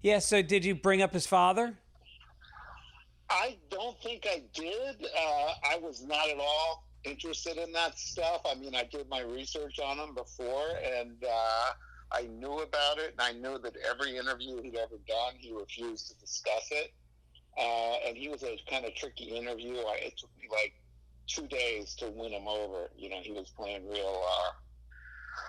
Yeah, so did you bring up his father? I don't think I did. I was not at all interested in that stuff. I mean, I did my research on him before, and I knew about it, and I knew that every interview he'd ever done, he refused to discuss it. And he was a kind of tricky interview. It took me like 2 days to win him over. You know, he was playing real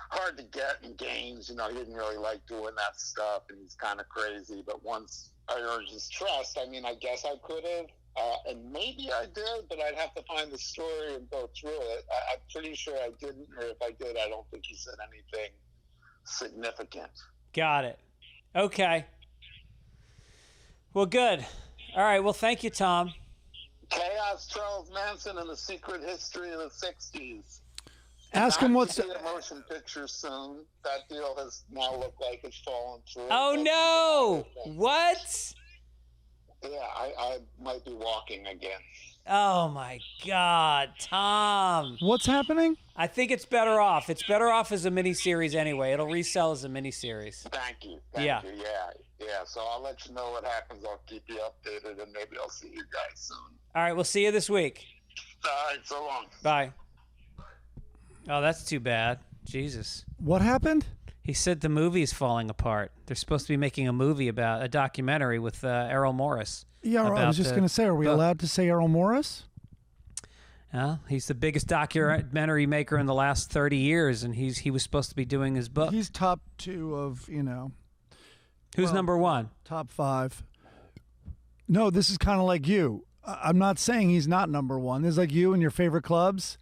hard to get in games. You know, he didn't really like doing that stuff, and he's kind of crazy. But once I earned his trust, I mean, I guess I could have. And maybe I did, but I'd have to find the story and go through it. I'm pretty sure I didn't, or if I did, I don't think he said anything significant. Got it. Okay. Well, good. All right. Well, thank you, Tom. Chaos Charles Manson and the Secret History of the 60s. Ask him what's the motion picture soon. That deal has now looked like it's fallen through. Oh, no. What? Yeah, I might be walking again. Oh, my God, Tom. What's happening? I think it's better off. It's better off as a miniseries anyway. It'll resell as a miniseries. Thank you. Thank you. Yeah. So I'll let you know what happens. I'll keep you updated, and maybe I'll see you guys soon. All right, we'll see you this week. All right, so long. Bye. Oh, that's too bad. Jesus. What happened? He said the movie is falling apart. They're supposed to be making a movie about a documentary with Errol Morris. Yeah, I was just going to say, are we allowed to say Errol Morris? He's the biggest documentary maker in the last 30 years, and he was supposed to be doing his book. He's top 2 of, Who's number 1? Top 5. No, this is kind of like you. I'm not saying he's not number 1. This is like you and your favorite clubs.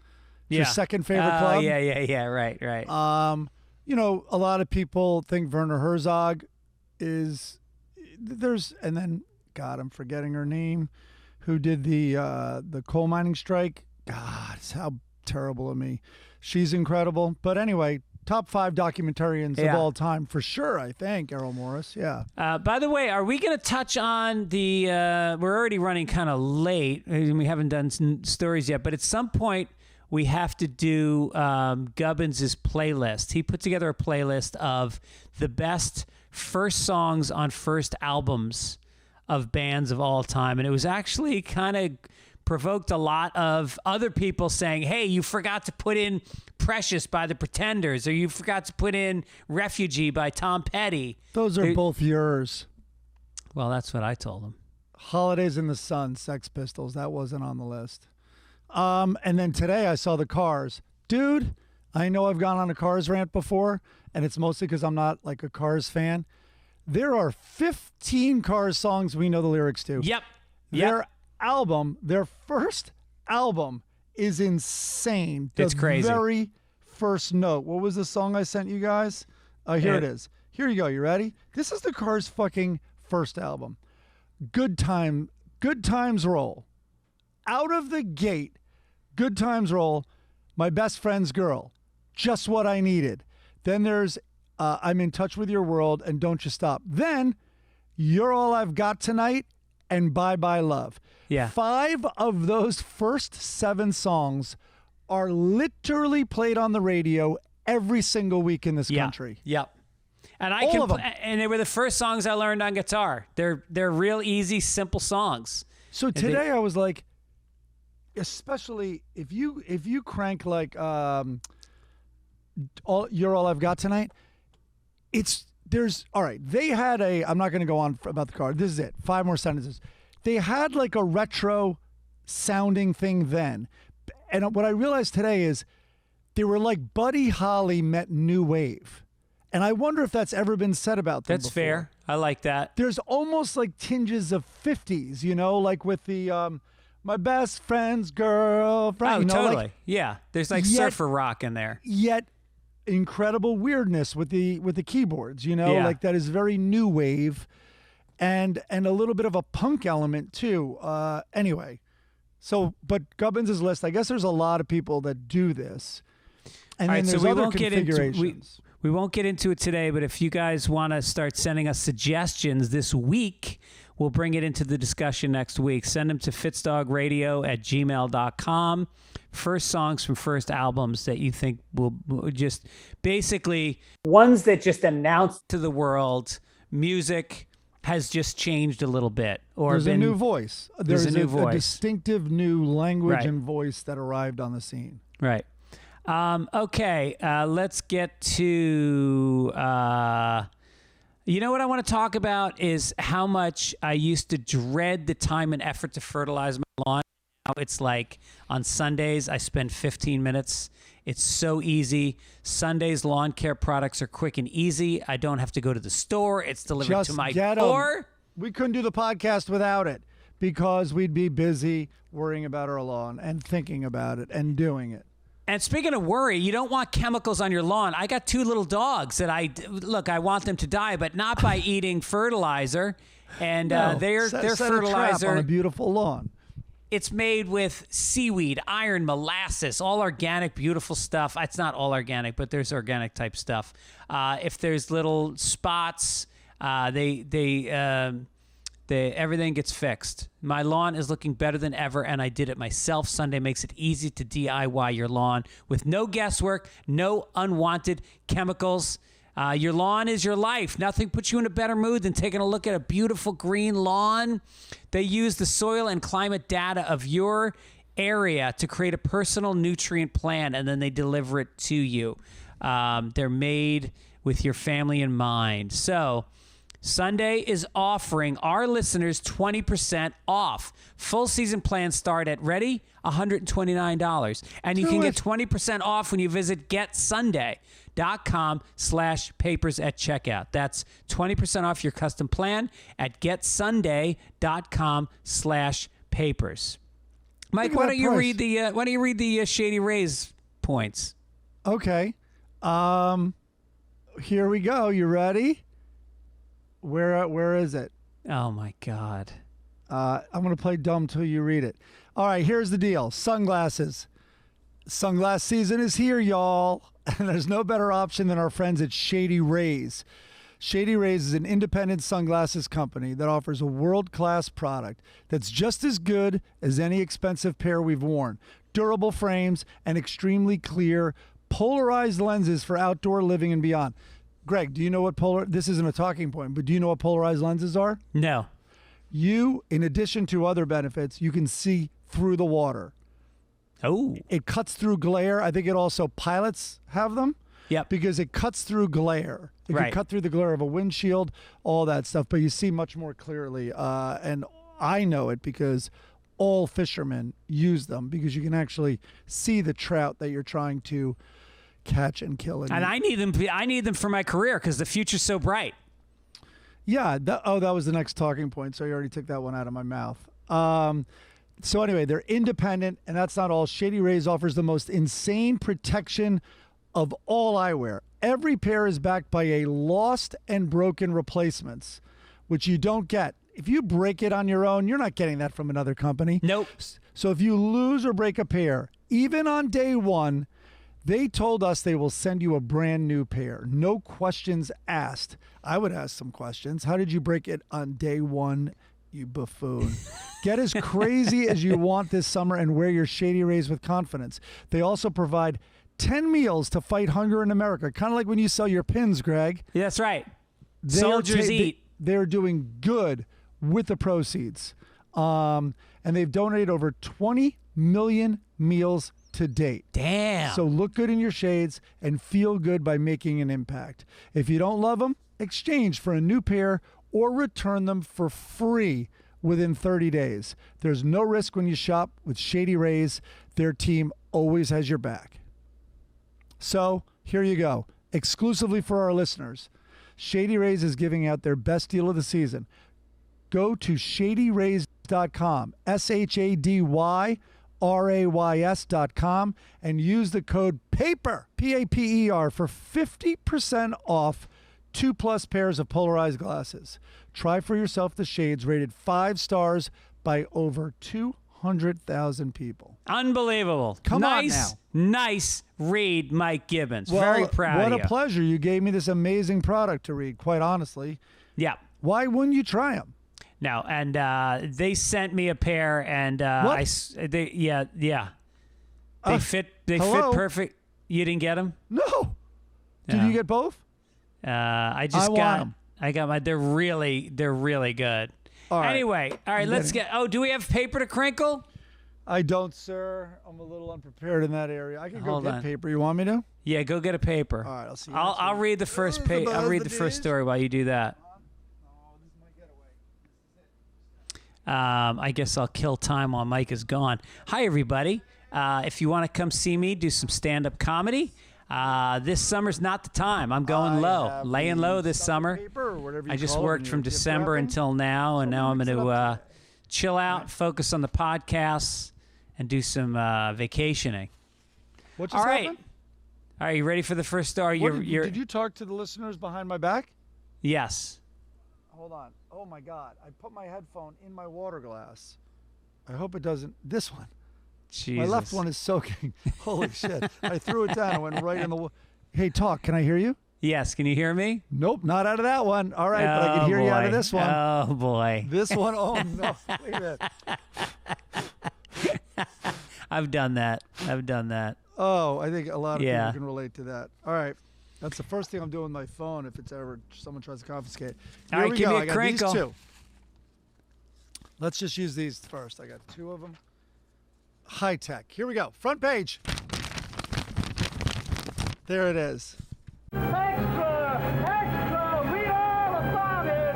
Your second favorite club. Yeah. Right. A lot of people think Werner Herzog is and then God, I'm forgetting her name, who did the coal mining strike. God, it's how terrible of me. She's incredible. But anyway, top 5 documentarians of all time for sure. I think Errol Morris. Yeah. By the way, are we going to touch on the? We're already running kind of late. We haven't done stories yet, but at some point we have to do Gibbons' playlist. He put together a playlist of the best first songs on first albums of bands of all time. And it was actually kind of provoked a lot of other people saying, hey, you forgot to put in Precious by the Pretenders, or you forgot to put in Refugee by Tom Petty. Those are both yours. Well, that's what I told him. Holidays in the Sun, Sex Pistols. That wasn't on the list. And then today I saw the Cars. Dude, I know I've gone on a Cars rant before, and it's mostly because I'm not like a Cars fan. There are 15 Cars songs we know the lyrics to. Yep. Their first album is insane. It's crazy. The very first note. What was the song I sent you guys? Here it is. Here you go. You ready? This is the Cars' fucking first album. Good Times Roll. Out of the gate, Good Times Roll, My Best Friend's Girl, Just What I Needed. Then there's I'm in Touch with Your World and Don't You Stop. Then You're All I've Got Tonight and Bye Bye Love. Yeah. 5 of those first 7 songs are literally played on the radio every single week in this country. Yep. And and they were the first songs I learned on guitar. They're real easy, simple songs. So today I was like, especially if you crank like You're All I've Got Tonight, they had I'm not going to go on about the car. This is it. 5 more sentences. They had like a retro sounding thing then. And what I realized today is they were like Buddy Holly met New Wave. And I wonder if that's ever been said about them That's before. fair. I like that. There's almost like tinges of 50s, like with the My Best Friend's Girlfriend. Oh, totally. Yeah. There's like surfer rock in there. Yet incredible weirdness with the keyboards, Yeah. like that is very new wave and a little bit of a punk element too. Anyway, but Gubbins' list, I guess there's a lot of people that do this. And all then right, there's so we other won't configurations. We won't get into it today, but if you guys want to start sending us suggestions this week, we'll bring it into the discussion next week. Send them to fitzdogradio@gmail.com. First songs from first albums that you think will just basically ones that just announce to the world music has just changed a little bit. Or there's a new voice. There's a new voice. A distinctive new language Right. and voice that arrived on the scene. Right. Okay, let's get to, you know what I want to talk about is how much I used to dread the time and effort to fertilize my lawn. Now it's like on Sundays, I spend 15 minutes. It's so easy. Sundays lawn care products are quick and easy. I don't have to go to the store. It's delivered to my door. We couldn't do the podcast without it because we'd be busy worrying about our lawn and thinking about it and doing it. And speaking of worry, you don't want chemicals on your lawn. I got 2 little dogs that I want them to die, but not by eating fertilizer. And their set a fertilizer trap on a beautiful lawn. It's made with seaweed, iron, molasses, all organic, beautiful stuff. It's not all organic, but there's organic type stuff. If there's little spots, everything gets fixed. My lawn is looking better than ever, and I did it myself. Sunday makes it easy to DIY your lawn with no guesswork, no unwanted chemicals. Your lawn is your life. Nothing puts you in a better mood than taking a look at a beautiful green lawn. They use the soil and climate data of your area to create a personal nutrient plan, and then they deliver it to you. They're made with your family in mind. So Sunday is offering our listeners 20% off. Full season plans start at, ready, $129. And you can get 20% off when you visit getsunday.com/papers at checkout. That's 20% off your custom plan at getsunday.com/papers. Mike, why don't you read the Shady Rays points? Okay. Here we go. You ready? Where is it? Oh my God. I'm going to play dumb till you read it. All right, here's the deal. Sunglasses. Sunglass season is here, y'all. And there's no better option than our friends at Shady Rays. Shady Rays is an independent sunglasses company that offers a world-class product that's just as good as any expensive pair we've worn. Durable frames and extremely clear, polarized lenses for outdoor living and beyond. Greg, do you know what this isn't a talking point, but do you know what polarized lenses are? No. You, in addition to other benefits, you can see through the water. Oh. It cuts through glare. I think pilots have them. Yep. Because it cuts through glare. It Right. can cut through the glare of a windshield, all that stuff, but you see much more clearly. And I know it because all fishermen use them because you can actually see the trout that you're trying to catch and kill. And I need them. I need them for my career because the future's so bright. Yeah. That was the next talking point. So you already took that one out of my mouth. So anyway, they're independent, and that's not all. Shady Rays offers the most insane protection of all eyewear. Every pair is backed by a lost and broken replacements, which you don't get. If you break it on your own, you're not getting that from another company. Nope. So if you lose or break a pair, even on day one, they told us they will send you a brand new pair. No questions asked. I would ask some questions. How did you break it on day one, you buffoon? Get as crazy as you want this summer and wear your Shady Rays with confidence. They also provide 10 meals to fight hunger in America. Kind of like when you sell your pins, Greg. Yeah, that's right. Soldiers eat. They're doing good with the proceeds. And they've donated over 20 million meals to date. Damn. So look good in your shades and feel good by making an impact. If you don't love them, exchange for a new pair or return them for free within 30 days. There's no risk when you shop with Shady Rays. Their team always has your back. So here you go. Exclusively for our listeners, Shady Rays is giving out their best deal of the season. Go to shadyrays.com, SHADYRAYS.com, and use the code PAPER, P-A-P-E-R, for 50% off 2+ pairs of polarized glasses. Try for yourself the shades rated 5 stars by over 200,000 people. Unbelievable. Come on now. Nice read, Mike Gibbons. Well, very proud of you. What a pleasure. You gave me this amazing product to read, quite honestly. Yeah. Why wouldn't you try them? No, and they sent me a pair, and they fit perfect. You didn't get them? No. Did you get both? I want them. I got my. They're really good. All right. Anyway, all right. Let's get. Oh, do we have paper to crinkle? I don't, sir. I'm a little unprepared in that area. I can go Hold get on. paper. You want me to? Yeah, go get a paper. All right, I'll see you. I'll read the first page. I'll read the first story while you do that. I guess I'll kill time while Mike is gone. Hi, everybody. If you want to come see me do some stand-up comedy, this summer's not the time. I'm going low, laying low this summer. I just worked from December until now, and now I'm going to chill out, focus on the podcasts, and do some vacationing. What just happened? All right, you ready for the first story? Did you talk to the listeners behind my back? Yes. Hold on. Oh, my God. I put my headphone in my water glass. I hope it doesn't. This one. Jesus. My left one is soaking. Holy shit. I threw it down. I went right in the Hey, talk. Can I hear you? Yes. Can you hear me? Nope, not out of that one. All right, but I can hear you out of this one. Oh, boy. This one. Oh, no. Wait a minute. I've done that. Oh, I think a lot of Yeah. people can relate to that. All right. That's the first thing I'm doing with my phone if it's ever someone tries to confiscate. All right, give me a I got crinkle. these 2. Let's just use these first. I got 2 of them. High tech. Here we go. Front page. There it is. Extra! Extra! Read all about it!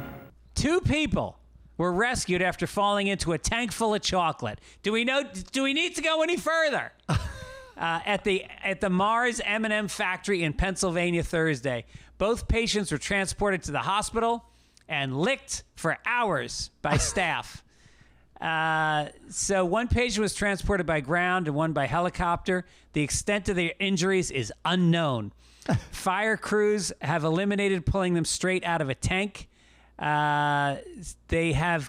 Extra! 2 people were rescued after falling into a tank full of chocolate. Do we need to go any further? At the Mars M&M factory in Pennsylvania Thursday, both patients were transported to the hospital and licked for hours by staff. So one patient was transported by ground and one by helicopter. The extent of their injuries is unknown. Fire crews have eliminated pulling them straight out of a tank. They had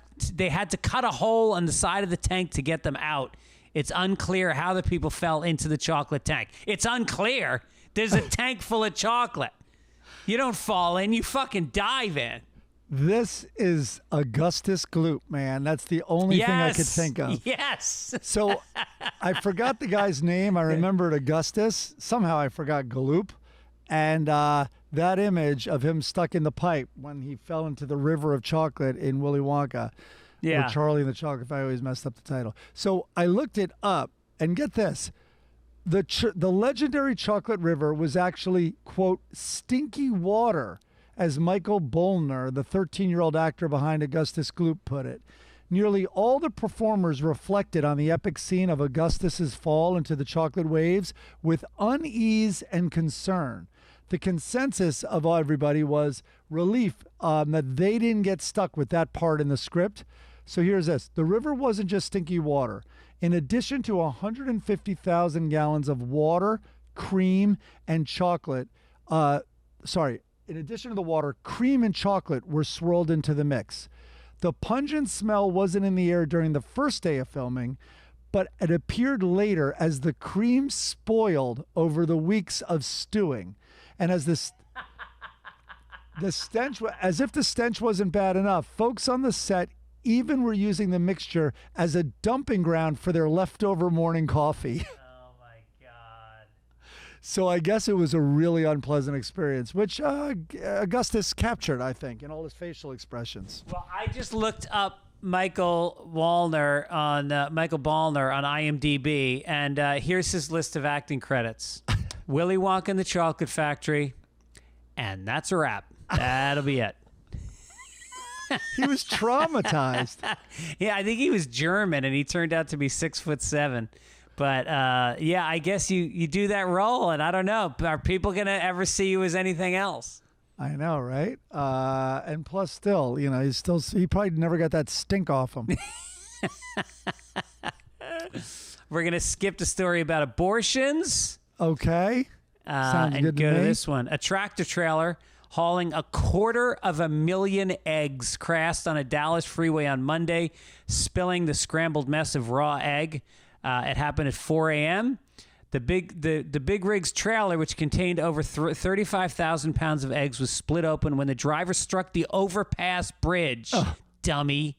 to cut a hole on the side of the tank to get them out. It's unclear how the people fell into the chocolate tank. It's unclear. There's a tank full of chocolate. You don't fall in, you fucking dive in. This is Augustus Gloop, man. That's the only thing I could think of. Yes. So I forgot the guy's name. I remembered Augustus. Somehow I forgot Gloop. And that image of him stuck in the pipe when he fell into the river of chocolate in Willy Wonka. Yeah. Or Charlie and the Chocolate Factory. I always messed up the title. So I looked it up, and get this. The legendary chocolate river was actually, quote, stinky water as Michael Bollner, the 13-year-old actor behind Augustus Gloop, put it. Nearly all the performers reflected on the epic scene of Augustus's fall into the chocolate waves with unease and concern. The consensus of everybody was relief that they didn't get stuck with that part in the script. So here's this. The river wasn't just stinky water. In addition to 150,000 gallons of water, cream, and chocolate, in addition to the water, cream and chocolate were swirled into the mix. The pungent smell wasn't in the air during the first day of filming, but it appeared later as the cream spoiled over the weeks of stewing. And as the stench, as if the stench wasn't bad enough, folks on the set even were using the mixture as a dumping ground for their leftover morning coffee. Oh my God. So I guess it was a really unpleasant experience, which Augustus captured, I think, in all his facial expressions. Well, I just looked up Michael Ballner on IMDb, and here's his list of acting credits. Willy Wonka and the Chocolate Factory, and that's a wrap. That'll be it. He was traumatized. Yeah, I think he was German, and he turned out to be 6'7". But yeah, I guess you do that role, and I don't know. Are people gonna ever see you as anything else? I know, right? And plus, still, he probably never got that stink off him. We're gonna skip the story about abortions. Okay. Sounds and good go to to me. this one. A tractor trailer hauling 250,000 eggs crashed on a Dallas freeway on Monday, spilling the scrambled mess of raw egg. It happened at 4 a.m. The big rig's trailer, which contained over 35,000 pounds of eggs, was split open when the driver struck the overpass bridge. Oh. Dummy.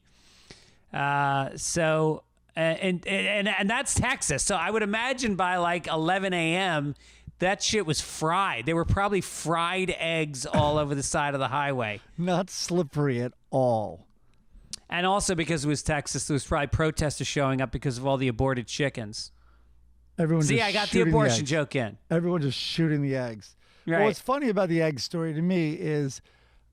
So that's Texas. So I would imagine by like 11 a.m. that shit was fried. There were probably fried eggs all over the side of the highway. Not slippery at all. And also because it was Texas, there was probably protesters showing up because of all the aborted chickens. Everyone See, just I got the shooting abortion eggs. joke in. Everyone just shooting the eggs. Right. Well, what's funny about the egg story to me is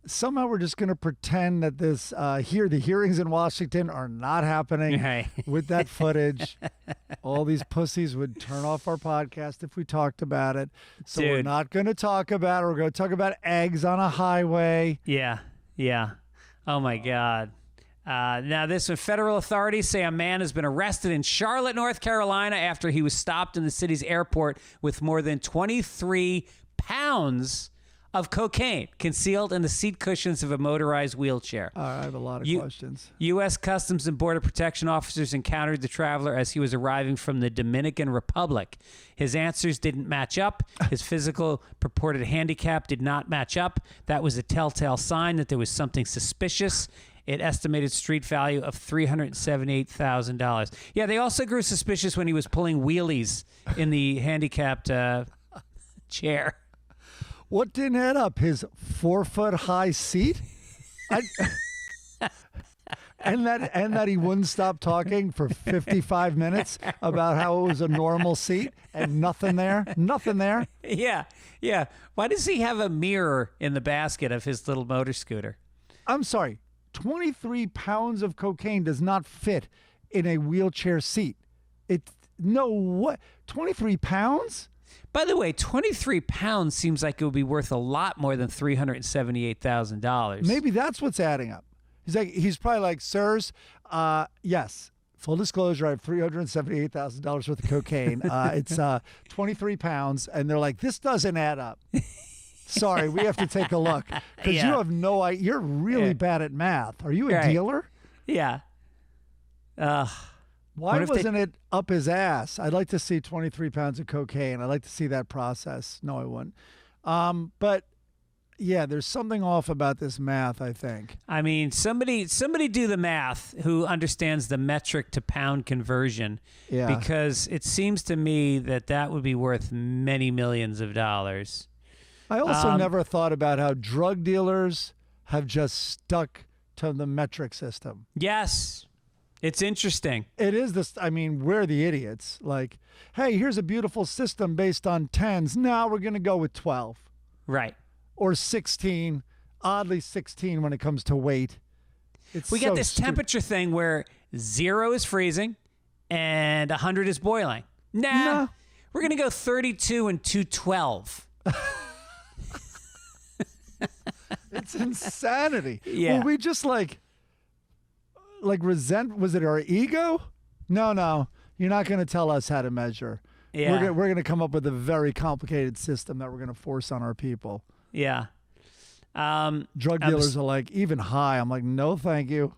somehow we're just going to pretend that the hearings in Washington are not happening Right. with that footage. All these pussies would turn off our podcast if we talked about it. So we're Dude. not going to talk about it. We're going to talk about eggs on a highway. Yeah. Oh, my God. Now, this one, federal authorities say a man has been arrested in Charlotte, North Carolina after he was stopped in the city's airport with more than 23 pounds of cocaine concealed in the seat cushions of a motorized wheelchair. I have a lot of questions. U.S. Customs and Border Protection officers encountered the traveler as he was arriving from the Dominican Republic. His answers didn't match up. His physical purported handicap did not match up. That was a telltale sign that there was something suspicious. It estimated street value of $378,000. Yeah, they also grew suspicious when he was pulling wheelies in the handicapped chair. What didn't add up? His 4-foot-high seat? And that he wouldn't stop talking for 55 minutes about how it was a normal seat and nothing there? Nothing there? Yeah. Why does he have a mirror in the basket of his little motor scooter? I'm sorry. 23 pounds of cocaine does not fit in a wheelchair seat. What? 23 pounds? By the way, 23 pounds seems like it would be worth a lot more than $378,000. Maybe that's what's adding up. He's probably like, sirs, yes, full disclosure, I have $378,000 worth of cocaine. It's 23 pounds. And they're like, this doesn't add up. Sorry, we have to take a look. Because Yeah. you have no idea. You're really bad at math. Are you a Right. dealer? Yeah. Why What if they- wasn't it up his ass? I'd like to see 23 pounds of cocaine. I'd like to see that process. No, I wouldn't. But yeah, there's something off about this math, I think. I mean, somebody do the math who understands the metric to pound conversion. Yeah. Because it seems to me that would be worth many millions of dollars. I also never thought about how drug dealers have just stuck to the metric system. Yes. It's interesting. It is this. I mean, we're the idiots. Like, hey, here's a beautiful system based on 10s. Now we're going to go with 12 Right. or 16. oddly 16 when it comes to weight. We get this temperature thing where 0 is freezing and 100 is boiling. Nah. We're going to go 32 and 212. It's insanity. Yeah. Were we just like resent? Was it our ego? No. You're not going to tell us how to measure. Yeah. We're going to come up with a very complicated system that we're going to force on our people. Yeah. Drug dealers are like, even high. I'm like, no, thank you.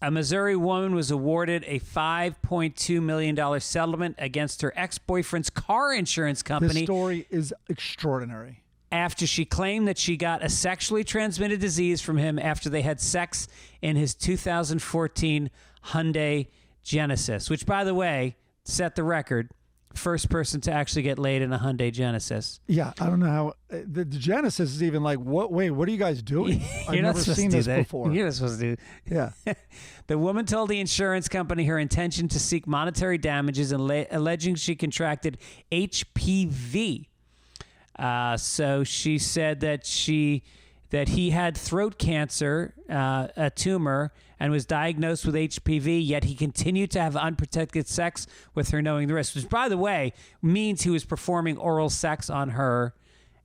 A Missouri woman was awarded a $5.2 million settlement against her ex-boyfriend's car insurance company. This story is extraordinary. After she claimed that she got a sexually transmitted disease from him after they had sex in his 2014 Hyundai Genesis, which, by the way, set the record. First person to actually get laid in a Hyundai Genesis. Yeah, I don't know how the Genesis is even like. What? Wait, what are you guys doing? I've never seen this before. You're not supposed to do. Yeah. The woman told the insurance company her intention to seek monetary damages and alleging she contracted HPV. So she said that he had throat cancer, a tumor, and was diagnosed with HPV, yet he continued to have unprotected sex with her knowing the risk, which, by the way, means he was performing oral sex on her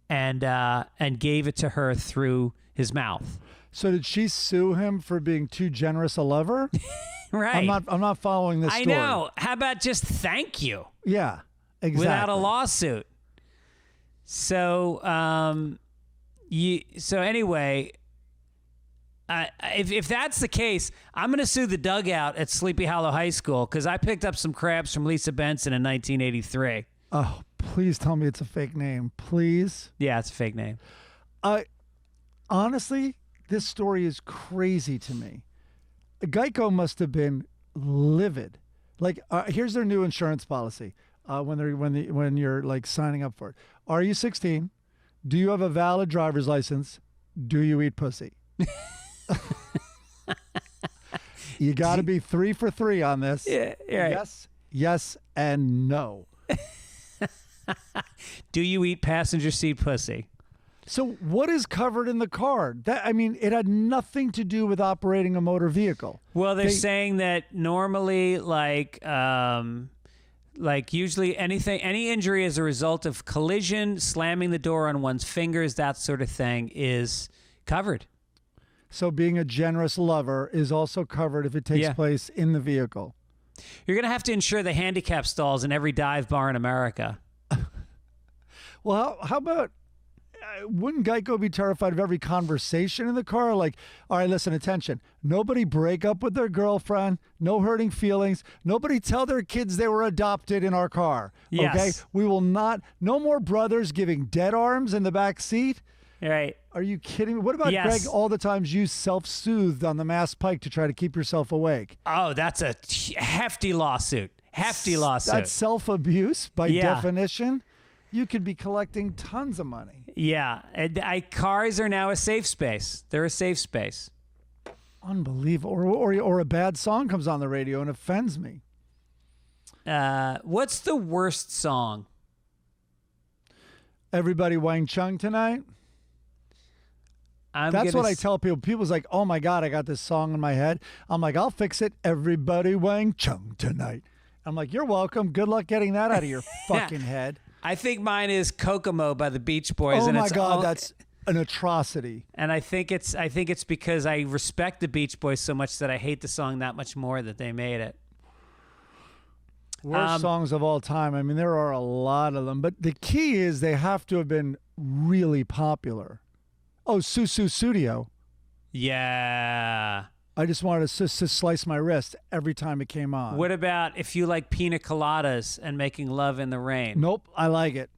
and gave it to her through his mouth. So did she sue him for being too generous a lover? Right. I'm not following this story. I know. How about just thank you? Yeah, exactly. Without a lawsuit. So, anyway, if that's the case, I'm going to sue the dugout at Sleepy Hollow High School because I picked up some crabs from Lisa Benson in 1983. Oh, please tell me it's a fake name, please. Yeah, it's a fake name. Honestly, this story is crazy to me. Geico must have been livid. Like, here's their new insurance policy. When you're like signing up for it, are you 16? Do you have a valid driver's license? Do you eat pussy? You got to be 3 for 3 on this. Yeah, right. Yes, and no. Do you eat passenger seat pussy? So what is covered in the car? It had nothing to do with operating a motor vehicle. Well, they're saying that normally, like usually any injury as a result of collision, slamming the door on one's fingers, that sort of thing is covered. So being a generous lover is also covered if it takes place in the vehicle. You're going to have to insure the handicap stalls in every dive bar in America. Well, how about, wouldn't Geico be terrified of every conversation in the car? Like, all right, listen, attention. Nobody break up with their girlfriend. No hurting feelings. Nobody tell their kids they were adopted in our car. Yes. Okay? We will not, no more brothers giving dead arms in the back seat. Right. Are you kidding me? What about, Greg, all the times you self-soothed on the Mass Pike to try to keep yourself awake? Oh, that's a hefty lawsuit. Hefty lawsuit. That's self-abuse by definition. You could be collecting tons of money. Yeah. Cars are now a safe space. They're a safe space. Unbelievable. Or a bad song comes on the radio and offends me. What's the worst song? Everybody Wang Chung tonight. That's what I tell people. People's like, oh my God, I got this song in my head. I'm like, I'll fix it. Everybody Wang Chung tonight. I'm like, you're welcome. Good luck getting that out of your fucking head. I think mine is Kokomo by the Beach Boys. Oh my God, that's an atrocity. And I think it's because I respect the Beach Boys so much that I hate the song that much more that they made it. Worst songs of all time. I mean, there are a lot of them, but the key is they have to have been really popular. Oh, Susu Studio. Yeah. I just wanted to slice my wrist every time it came on. What about if you like pina coladas and making love in the rain? Nope, I like it.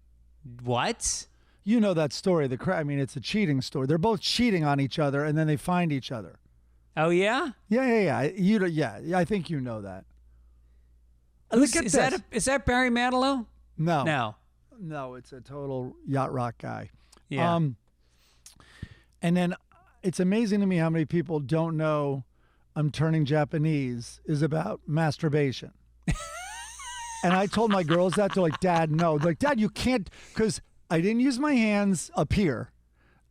What? You know that story. It's a cheating story. They're both cheating on each other, and then they find each other. Oh, yeah? Yeah. I think you know that. Look at this. Is that Barry Manilow? No. No, it's a total yacht rock guy. Yeah. And then it's amazing to me how many people don't know I'm Turning Japanese is about masturbation. And I told my girls that. They're like, Dad, no. They're like, Dad, you can't, because I didn't use my hands up here.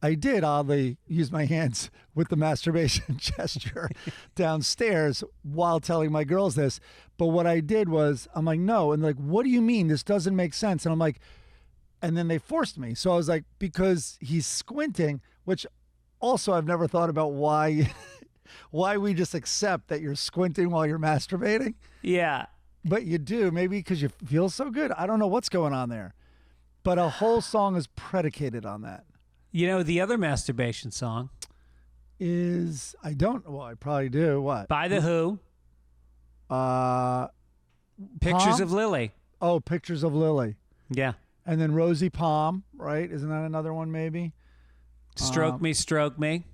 I did oddly use my hands with the masturbation gesture downstairs while telling my girls this. But what I did was, I'm like, no. And like, what do you mean? This doesn't make sense. And I'm like, and then they forced me. So I was like, because he's squinting, which also I've never thought about why we just accept that you're squinting while you're masturbating. Yeah. But you do, maybe because you feel so good. I don't know what's going on there. But a whole song is predicated on that. You know, the other masturbation song is, I probably do. What? by The Who, Pictures Palm? of Lily. Oh, Pictures of Lily. Yeah. And then Rosie Palm, right? Isn't that another one maybe? Stroke Me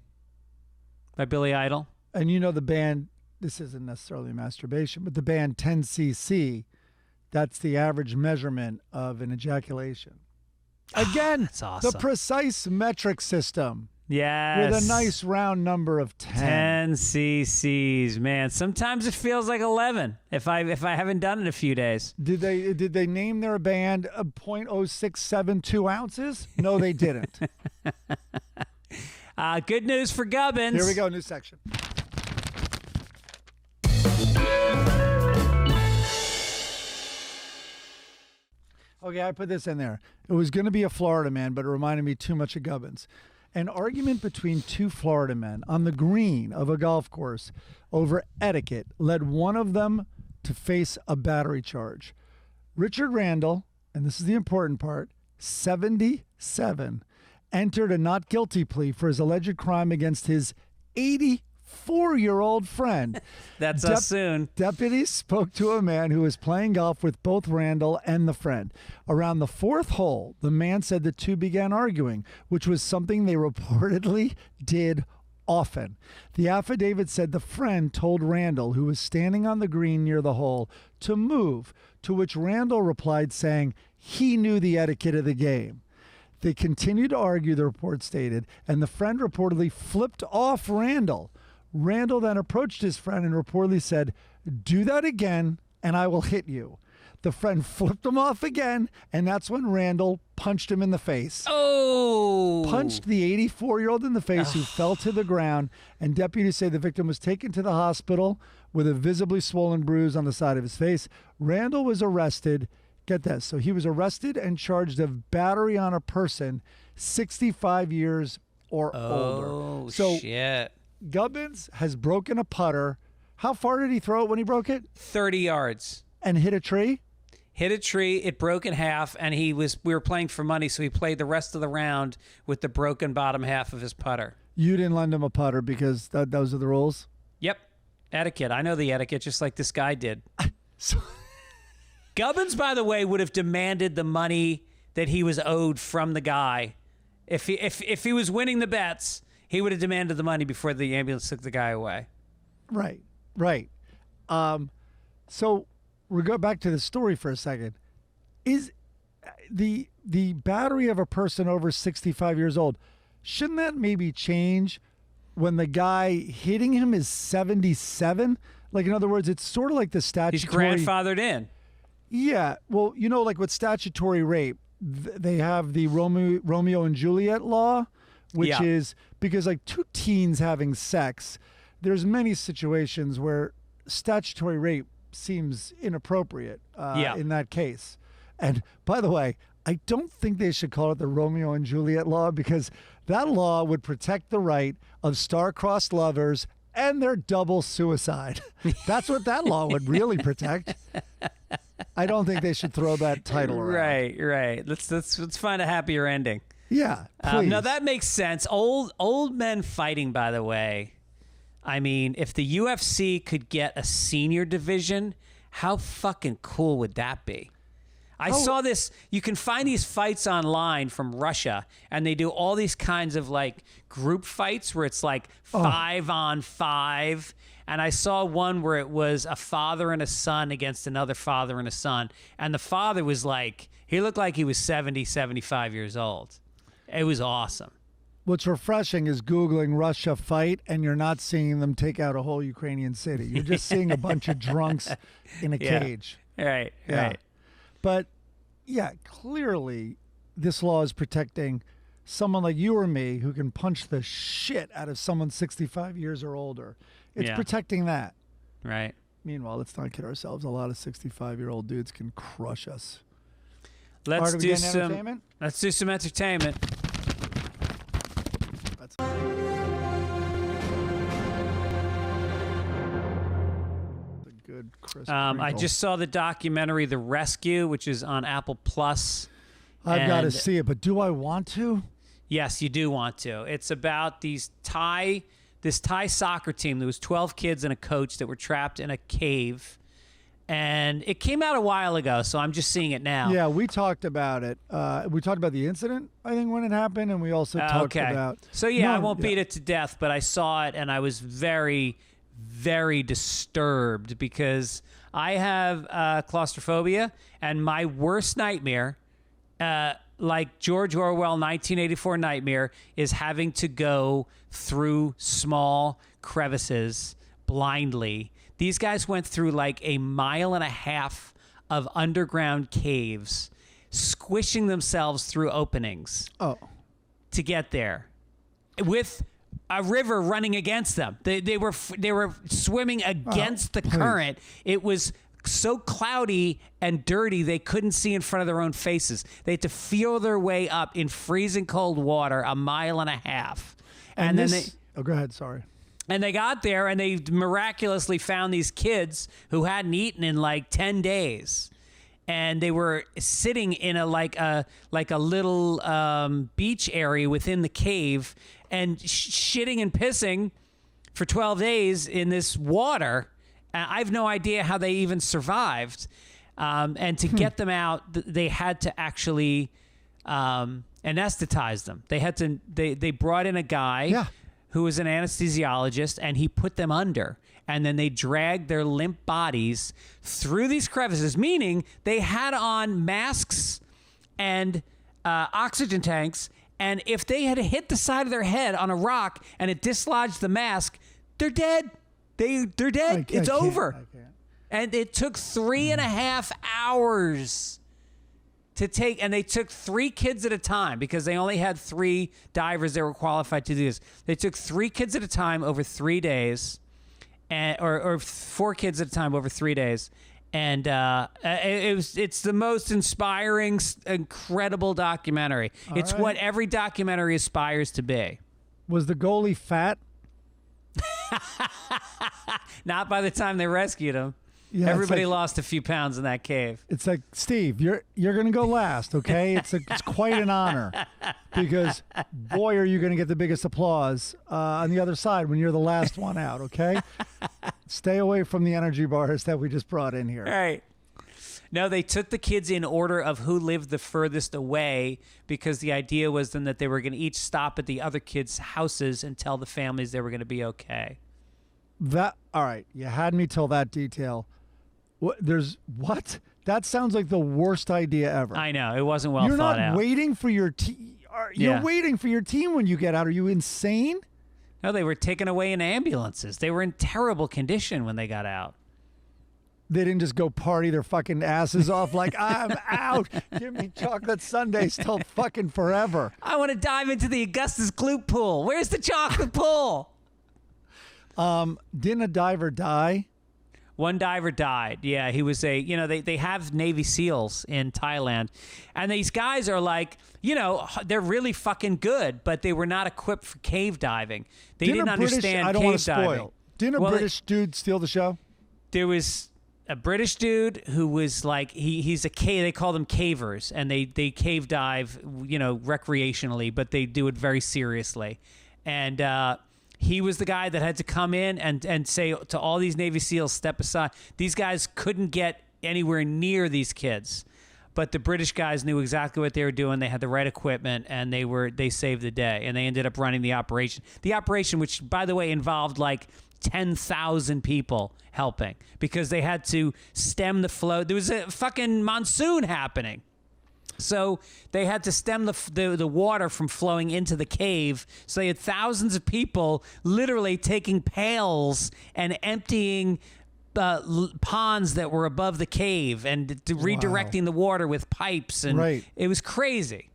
by Billy Idol. And you know the band, this isn't necessarily masturbation, but the band 10cc, that's the average measurement of an ejaculation. Again, That's awesome. the precise metric system Yes. with a nice round number of 10. 10 cc's, man. Sometimes it feels like 11 if I haven't done it in a few days. Did they name their band 0.0672 ounces? No, they didn't. Good news for Gubbins. Here we go, new section. Okay, I put this in there. It was going to be a Florida man, but it reminded me too much of Gubbins. An argument between two Florida men on the green of a golf course over etiquette led one of them to face a battery charge. Richard Randall, and this is the important part, 77, entered a not guilty plea for his alleged crime against his 84-year-old friend. That's us soon. Deputies spoke to a man who was playing golf with both Randall and the friend. Around the fourth hole, the man said the two began arguing, which was something they reportedly did often. The affidavit said the friend told Randall, who was standing on the green near the hole, to move, to which Randall replied saying he knew the etiquette of the game. They continued to argue, the report stated, and the friend reportedly flipped off Randall. Randall then approached his friend and reportedly said, "Do that again, and I will hit you." The friend flipped him off again, and that's when Randall punched him in the face. Oh! Punched the 84-year-old in the face, who fell to the ground, and deputies say the victim was taken to the hospital with a visibly swollen bruise on the side of his face. Randall was arrested. Get this. So he was arrested and charged of battery on a person 65 years or older. Oh, so shit. Gubbins has broken a putter. How far did he throw it when he broke it? 30 yards. And hit a tree? Hit a tree, it broke in half, and we were playing for money, so he played the rest of the round with the broken bottom half of his putter. You didn't lend him a putter because those are the rules? Yep. Etiquette. I know the etiquette, just like this guy did. So Gubbins, by the way, would have demanded the money that he was owed from the guy. If he was winning the bets, he would have demanded the money before the ambulance took the guy away. Right. So we'll go back to the story for a second. Is the battery of a person over 65 years old, shouldn't that maybe change when the guy hitting him is 77? Like, in other words, it's sort of like the statutory... He's grandfathered in. Yeah. Well, you know, like with statutory rape, they have the Romeo and Juliet law, which is because like two teens having sex, there's many situations where statutory rape seems inappropriate in that case. And by the way, I don't think they should call it the Romeo and Juliet law, because that law would protect the right of star-crossed lovers and their double suicide. That's what that law would really protect. I don't think they should throw that title around. Right. Let's find a happier ending. Yeah, please. No, that makes sense. Old men fighting, by the way. I mean, if the UFC could get a senior division, how fucking cool would that be? I saw this. You can find these fights online from Russia, and they do all these kinds of like group fights where it's like 5-on-5. And I saw one where it was a father and a son against another father and a son. And the father was like, he looked like he was 70, 75 years old. It was awesome. What's refreshing is Googling Russia fight, and you're not seeing them take out a whole Ukrainian city. You're just seeing a bunch of drunks in a cage. Right. But, yeah, clearly this law is protecting someone like you or me who can punch the shit out of someone 65 years or older. It's Yeah. protecting that. Right. Meanwhile, let's not kid ourselves. A lot of 65-year-old dudes can crush us. Let's Art, are we do getting some. entertainment? Let's do some entertainment. That's a good crisp I crinkle. just saw the documentary The Rescue, which is on Apple Plus. I've got to and- see it, but do I want to? Yes, you do want to. It's about this Thai soccer team. There was 12 kids and a coach that were trapped in a cave. And it came out a while ago, so I'm just seeing it now. Yeah, we talked about it. We talked about the incident, I think, when it happened, and we also talked about... So, yeah, I No, won't beat it to death, but I saw it, and I was very, very disturbed because I have claustrophobia, and my worst nightmare, like George Orwell 1984 nightmare, is having to go through small crevices blindly. These guys went through like 1.5 miles of underground caves, squishing themselves through openings Oh, to get there, with a river running against them. They were swimming against the please. current. It was so cloudy and dirty they couldn't see in front of their own faces. They had to feel their way up in freezing cold water 1.5 miles. And then this... Oh, go ahead, sorry. and they got there and they miraculously found these kids who hadn't eaten in like 10 days. And they were sitting in a little beach area within the cave and shitting and pissing for 12 days in this water. I have no idea how they even survived. And to get them out, they had to actually anesthetize them. They brought in a guy Yeah. who was an anesthesiologist, and he put them under. And then they dragged their limp bodies through these crevices, meaning they had on masks and oxygen tanks. And if they had hit the side of their head on a rock and it dislodged the mask, they're dead. They're dead. It's over. I can't. And it took 3.5 hours to take, and they took 3 kids at a time because they only had 3 divers that were qualified to do this. They took 3 kids at a time over 3 days, or 4 kids at a time over 3 days. And it's the most inspiring, incredible documentary. It's right. what every documentary aspires to be. Was the goalie fat? Not by the time they rescued him. Yeah, it's Everybody like- lost a few pounds in that cave. It's like, Steve, you're gonna go last, okay? It's quite an honor because boy, are you gonna get the biggest applause on the other side when you're the last one out, okay? Stay away from the energy bars that we just brought in here. Right. No, they took the kids in order of who lived the furthest away because the idea was then that they were going to each stop at the other kids' houses and tell the families they were going to be okay. All right, you had me till that detail. What? That sounds like the worst idea ever. I know. It wasn't well You're thought not out. waiting for your team. You're Yeah. waiting for your team when you get out. Are you insane? No, they were taken away in ambulances. They were in terrible condition when they got out. They didn't just go party their fucking asses off like, I'm out. Give me chocolate sundaes till fucking forever. I want to dive into the Augustus Gloop pool. Where's the chocolate pool? Didn't a diver die? One diver died. Yeah, he was they have Navy SEALs in Thailand. And these guys are like, they're really fucking good, but they were not equipped for cave diving. They didn't understand I don't cave want to spoil. diving. Didn't a British dude steal the show? There was a British dude who was like, he's a cave, they call them cavers, and they cave dive, recreationally, but they do it very seriously. And he was the guy that had to come in and say to all these Navy SEALs, step aside. These guys couldn't get anywhere near these kids. But the British guys knew exactly what they were doing. They had the right equipment, and they saved the day. And they ended up running the operation. The operation, which, by the way, involved like 10,000 people helping because they had to stem the flow. There was a fucking monsoon happening. So they had to stem the water from flowing into the cave. So they had thousands of people literally taking pails and emptying ponds that were above the cave and redirecting the water with pipes. And Right. It was crazy.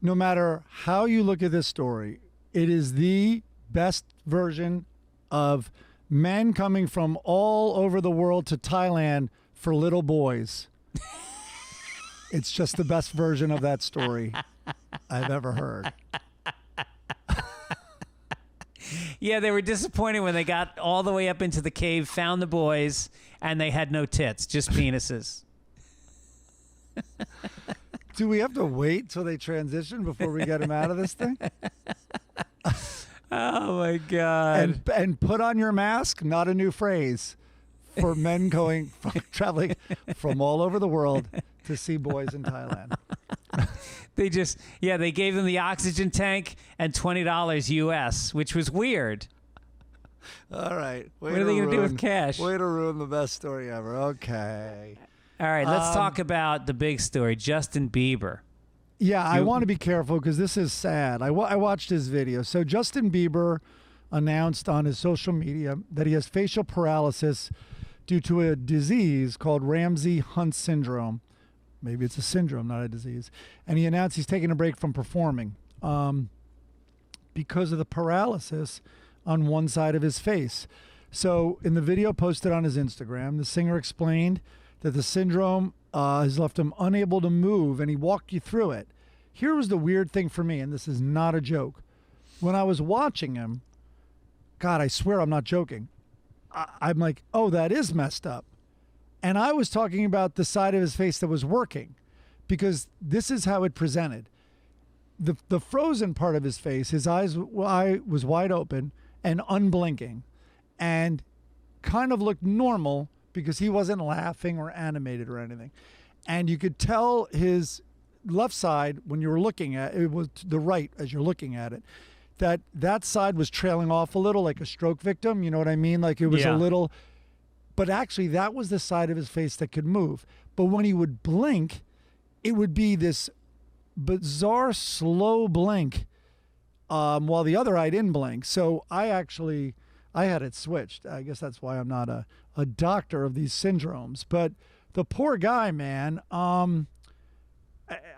no matter how you look at this story, it is the best version of men coming from all over the world to Thailand for little boys. It's just the best version of that story I've ever heard. Yeah, they were disappointed when they got all the way up into the cave, found the boys, and they had no tits, just penises. Do we have to wait till they transition before we get them out of this thing? Oh, my God. And put on your mask, not a new phrase for men traveling from all over the world to see boys in Thailand. They gave them the oxygen tank and $20 US, which was weird. All right. What are they going to do with cash? Way to ruin the best story ever. Okay. All right, let's talk about the big story, Justin Bieber. Yeah, I want to be careful because this is sad. I watched his video. So Justin Bieber announced on his social media that he has facial paralysis due to a disease called Ramsay-Hunt syndrome. Maybe it's a syndrome, not a disease. And he announced he's taking a break from performing because of the paralysis on one side of his face. So in the video posted on his Instagram, the singer explained that the syndrome has left him unable to move, and he walked you through it. Here was the weird thing for me, and this is not a joke. When I was watching him, God, I swear I'm not joking. I'm like, oh, that is messed up. And I was talking about the side of his face that was working, because this is how it presented. The frozen part of his face, his eye was wide open and unblinking, and kind of looked normal because he wasn't laughing or animated or anything. And you could tell his left side, when you were looking at it, was to the right as you're looking at it, that side was trailing off a little like a stroke victim. You know what I mean? Like it was a little, but actually that was the side of his face that could move. But when he would blink, it would be this bizarre slow blink while the other eye didn't blink. So I had it switched. I guess that's why I'm not a doctor of these syndromes. But the poor guy, man, I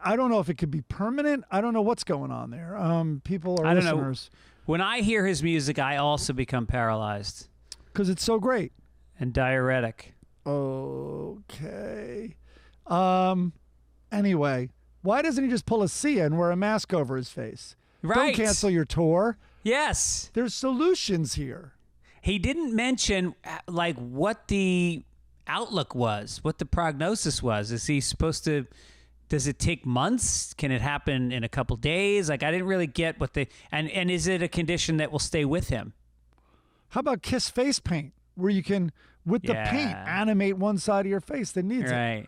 don't know if it could be permanent. I don't know what's going on there. People are listeners. Know. When I hear his music, I also become paralyzed. Because it's so great. And diuretic. Okay. Anyway, why doesn't he just pull a Sia and wear a mask over his face? Right. Don't cancel your tour. Yes. There's solutions here. He didn't mention like what the outlook was, what the prognosis was. Is he supposed to, does it take months? Can it happen in a couple days? Like I didn't really get what and is it a condition that will stay with him? How about kiss face paint, where you can, with the paint, animate one side of your face that needs it? Right.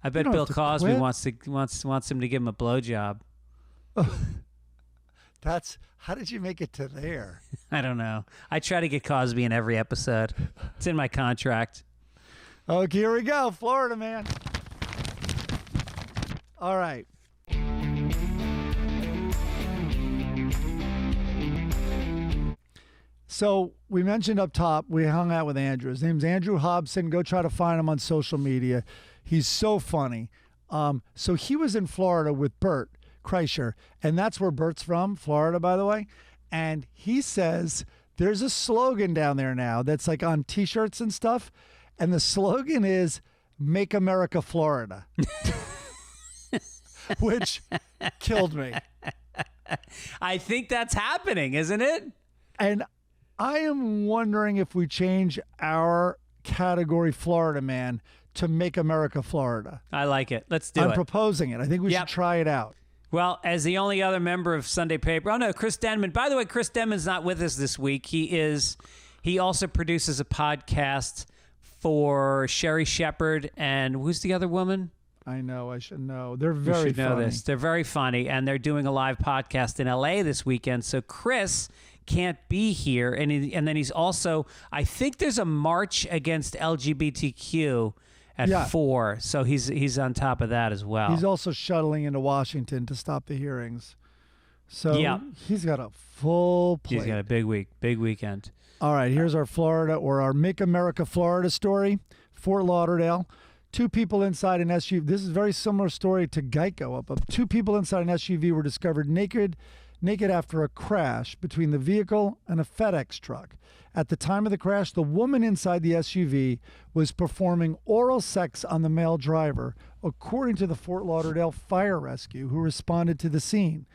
I bet Bill Cosby wants him to give him a blowjob. How did you make it to there? I don't know. I try to get Cosby in every episode. It's in my contract. Okay, here we go. Florida man. All right. So we mentioned up top, we hung out with Andrew. His name's Andrew Hobson. Go try to find him on social media. He's so funny. So he was in Florida with Bert Kreischer, and that's where Bert's from, Florida, by the way. And he says there's a slogan down there now that's like on T-shirts and stuff, and the slogan is "Make America Florida," which killed me. I think that's happening, isn't it? And I am wondering if we change our category Florida man to Make America Florida. I like it. Let's do it. I'm proposing it. I think we should try it out. Well, as the only other member of Sunday Paper, Chris Denman. By the way, Chris Denman's not with us this week. He also produces a podcast for Sherry Shepherd and who's the other woman? I know. I should know. They're very funny. Know this. They're very funny, and they're doing a live podcast in LA this weekend. So Chris can't be here, and then he's also. I think there's a march against LGBTQ at 4, so he's on top of that as well. He's also shuttling into Washington to stop the hearings. So he's got a full plate. He's got a big weekend. All right, here's our Florida or our Make America Florida story. Fort Lauderdale. Two people inside an SUV. This is a very similar story to Geico. Up. Two people inside an SUV were discovered naked after a crash between the vehicle and a FedEx truck. At the time of the crash, the woman inside the SUV was performing oral sex on the male driver, according to the Fort Lauderdale Fire Rescue, who responded to the scene.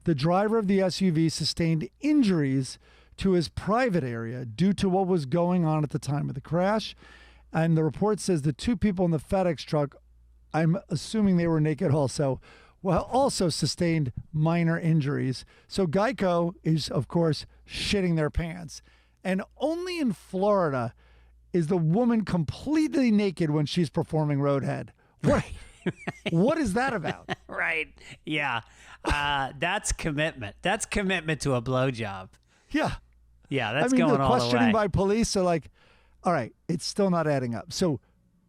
The driver of the SUV sustained injuries to his private area due to what was going on at the time of the crash. And the report says the two people in the FedEx truck, I'm assuming they were naked also, also sustained minor injuries. So Geico is, of course, shitting their pants. And only in Florida is the woman completely naked when she's performing Roadhead. What is that about? Right. Yeah. That's commitment. That's commitment to a blowjob. Yeah. Yeah, that's going all the way. The questioning by police are like, all right, it's still not adding up. So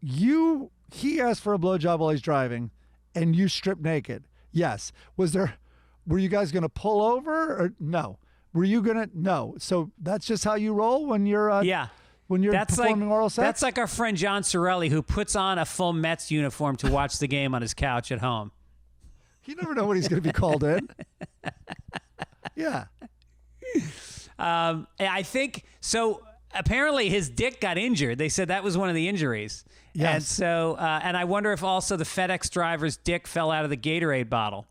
he asked for a blowjob while he's driving, and you stripped naked. Yes. Were you guys going to pull over or no? Were you going to? No. So that's just how you roll when you're when you're performing oral sex? That's like our friend John Sorelli, who puts on a full Mets uniform to watch the game on his couch at home. You never know when he's going to be called in. Yeah. I think so. Apparently, his dick got injured. They said that was one of the injuries. Yes. And so, and I wonder if also the FedEx driver's dick fell out of the Gatorade bottle.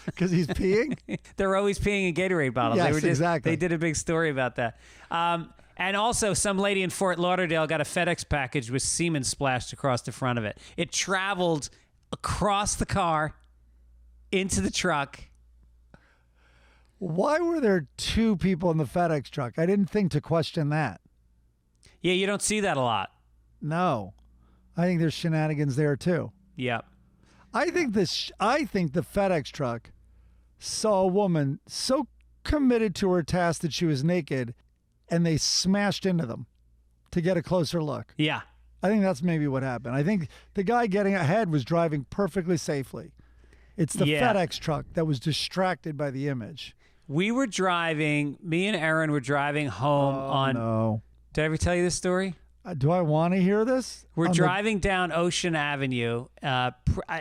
Because he's peeing? They're always peeing in Gatorade bottles. Yes, exactly. They did a big story about that. And also, some lady in Fort Lauderdale got a FedEx package with semen splashed across the front of it. It traveled across the car into the truck. Why were there two people in the FedEx truck? I didn't think to question that. Yeah, you don't see that a lot. No. I think there's shenanigans there too. Yep. I think the FedEx truck saw a woman so committed to her task that she was naked, and they smashed into them to get a closer look. Yeah. I think that's maybe what happened. I think the guy getting ahead was driving perfectly safely. It's the FedEx truck that was distracted by the image. Me and Aaron were driving home No. Did I ever tell you this story? Do I want to hear this? We're driving down Ocean Avenue.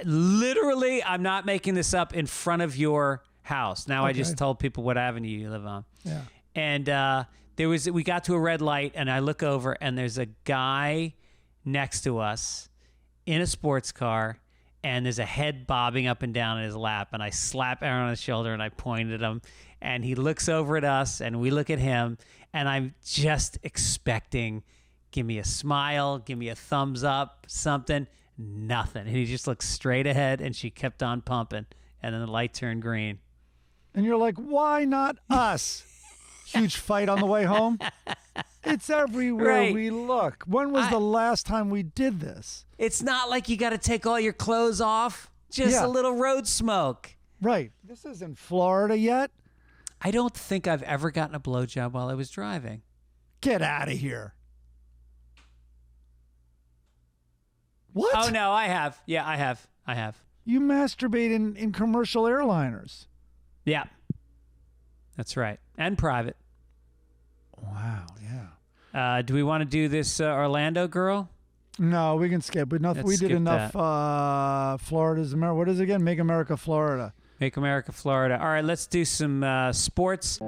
Literally, I'm not making this up, in front of your house. Now I just told people what avenue you live on. Yeah. And we got to a red light, and I look over, and there's a guy next to us in a sports car, and there's a head bobbing up and down in his lap, and I slap Aaron on the shoulder, and I point at him, and he looks over at us, and we look at him, and I'm just expecting, give me a smile, give me a thumbs up, something, nothing. And he just looked straight ahead, and she kept on pumping, and then the light turned green. And you're like, why not us? Huge fight on the way home. It's everywhere we look. When was the last time we did this? It's not like you got to take all your clothes off. Just a little road smoke. Right. This isn't Florida yet. I don't think I've ever gotten a blowjob while I was driving. Get out of here. What? Oh, no, I have. Yeah, I have. You masturbate in commercial airliners. Yeah. That's right. And private. Wow, yeah. Do we want to do this Orlando girl? No, we can skip. But we did enough Florida's America. What is it again? Make America Florida. Make America Florida. All right, let's do some sports.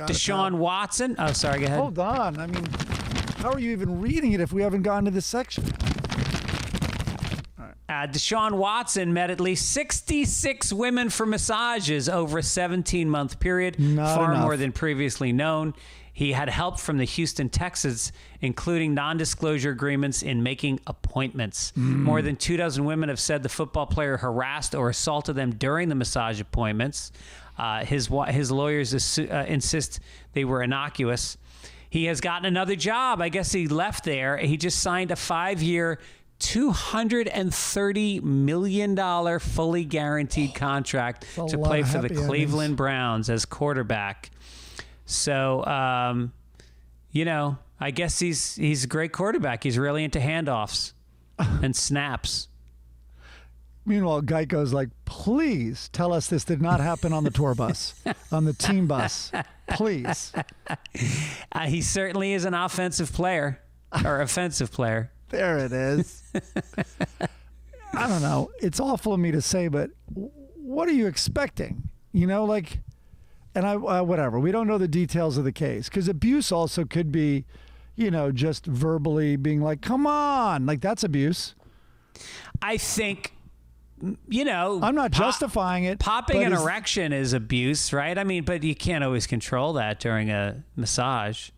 Desean Watson. Oh, sorry, go ahead. Hold on. I mean, how are you even reading it if we haven't gotten to this section? Desean Watson met at least 66 women for massages over a 17-month period, far more than previously known. He had help from the Houston Texans, including non-disclosure agreements in making appointments. More than 24 women have said the football player harassed or assaulted them during the massage appointments. His lawyers insist they were innocuous. He has gotten another job. I guess he left there. He just signed a 5-year, $230 million fully guaranteed contract to play for the Cleveland Browns as quarterback. So, I guess he's a great quarterback. He's really into handoffs and snaps. Meanwhile, Geico's like, please tell us this did not happen on the tour bus, on the team bus. Please. He certainly is an offensive player or offensive player. There it is. I don't know. It's awful of me to say, but what are you expecting? You know, like, and whatever. We don't know the details of the case because abuse also could be, you know, just verbally being like, come on. Like, that's abuse. I think, you know, I'm not justifying it. Popping an erection is abuse, right? I mean, but you can't always control that during a massage.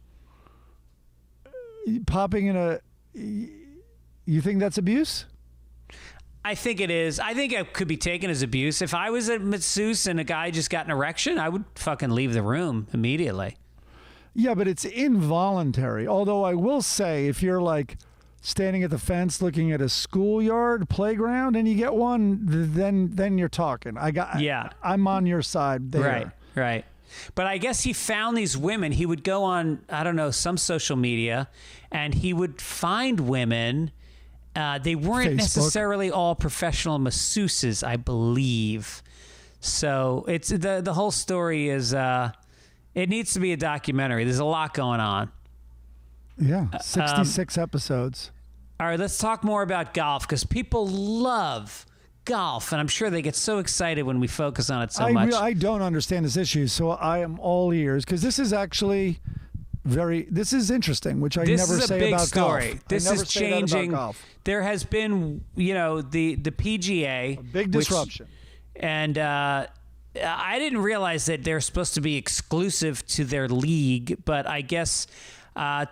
Popping in a, you think that's abuse? I think it is. I think it could be taken as abuse. If I was a masseuse and a guy just got an erection, I would fucking leave the room immediately. Yeah, but it's involuntary. Although I will say, if you're like standing at the fence looking at a schoolyard playground and you get one, then you're talking. I'm on your side there. Right. But I guess he found these women. He would go on, I don't know, some social media, and he would find women. They weren't necessarily all professional masseuses, I believe. So it's the whole story is it needs to be a documentary. There's a lot going on. Yeah, 66 episodes. All right, let's talk more about golf because people love golf, and I'm sure they get so excited when we focus on it so much. I don't understand this issue, so I am all ears because this is actually this is interesting, which I never say about golf. This is a big story. This is changing. There has been, you know, the PGA. A big disruption. And I didn't realize that they're supposed to be exclusive to their league, but I guess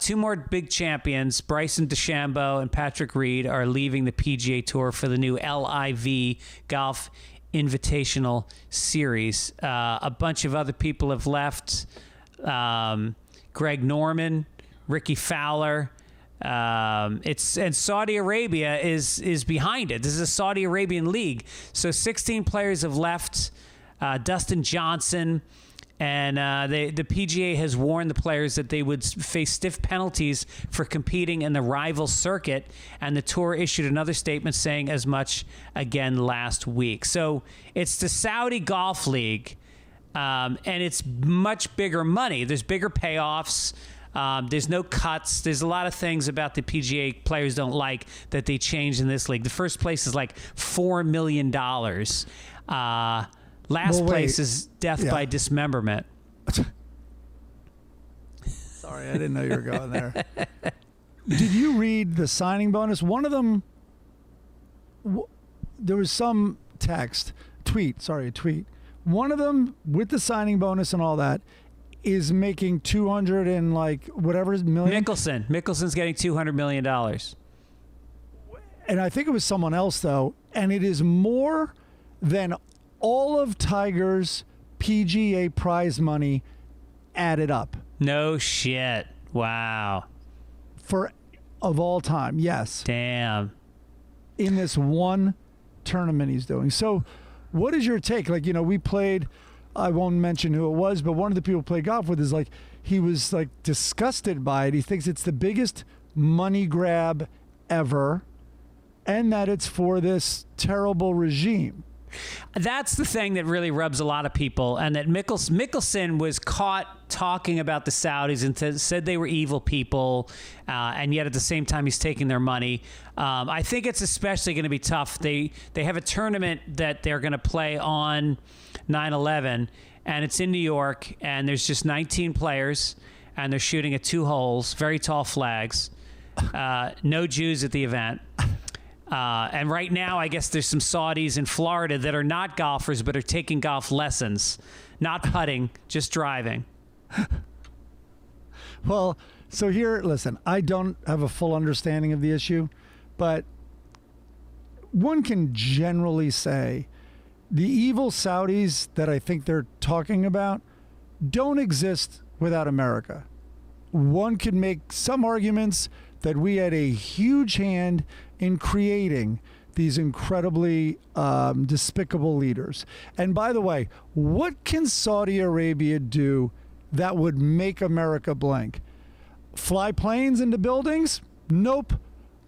two more big champions, Bryson DeChambeau and Patrick Reed, are leaving the PGA Tour for the new LIV Golf Invitational Series. A bunch of other people have left. Greg Norman, Ricky Fowler. And Saudi Arabia is behind it. This is a Saudi Arabian league. So 16 players have left. Dustin Johnson. And the PGA has warned the players that they would face stiff penalties for competing in the rival circuit. And the tour issued another statement saying as much again last week. So it's the Saudi Golf League. And it's much bigger money. There's bigger payoffs. There's no cuts. There's a lot of things about the PGA players don't like that they changed in this league. The first place is like $4 million. Last place is death by dismemberment. Sorry, I didn't know you were going there. Did you read the signing bonus? One of them, there was some tweet. One of them with the signing bonus and all that is making 200 and like whatever million. Mickelson's getting $200 million. And I think it was someone else though, and it is more than all of Tiger's PGA prize money added up. No shit. Wow. Of all time, yes. Damn. In this one tournament he's doing. So what is your take? Like, you know, we played, I won't mention who it was, but one of the people we played golf with is like, he was like disgusted by it. He thinks it's the biggest money grab ever and that it's for this terrible regime. That's the thing that really rubs a lot of people, and that Mickelson was caught talking about the Saudis and said they were evil people, and yet at the same time he's taking their money. I think it's especially going to be tough. They have a tournament that they're going to play on 9/11, and it's in New York, and there's just 19 players, and they're shooting at 2 holes, very tall flags, no Jews at the event. And right now, I guess there's some Saudis in Florida that are not golfers but are taking golf lessons, not putting, just driving. Well, so here, listen, I don't have a full understanding of the issue, but one can generally say the evil Saudis that I think they're talking about don't exist without America. One could make some arguments that we had a huge hand in creating these incredibly despicable leaders. And by the way, what can Saudi Arabia do that would make America blank? Fly planes into buildings? Nope.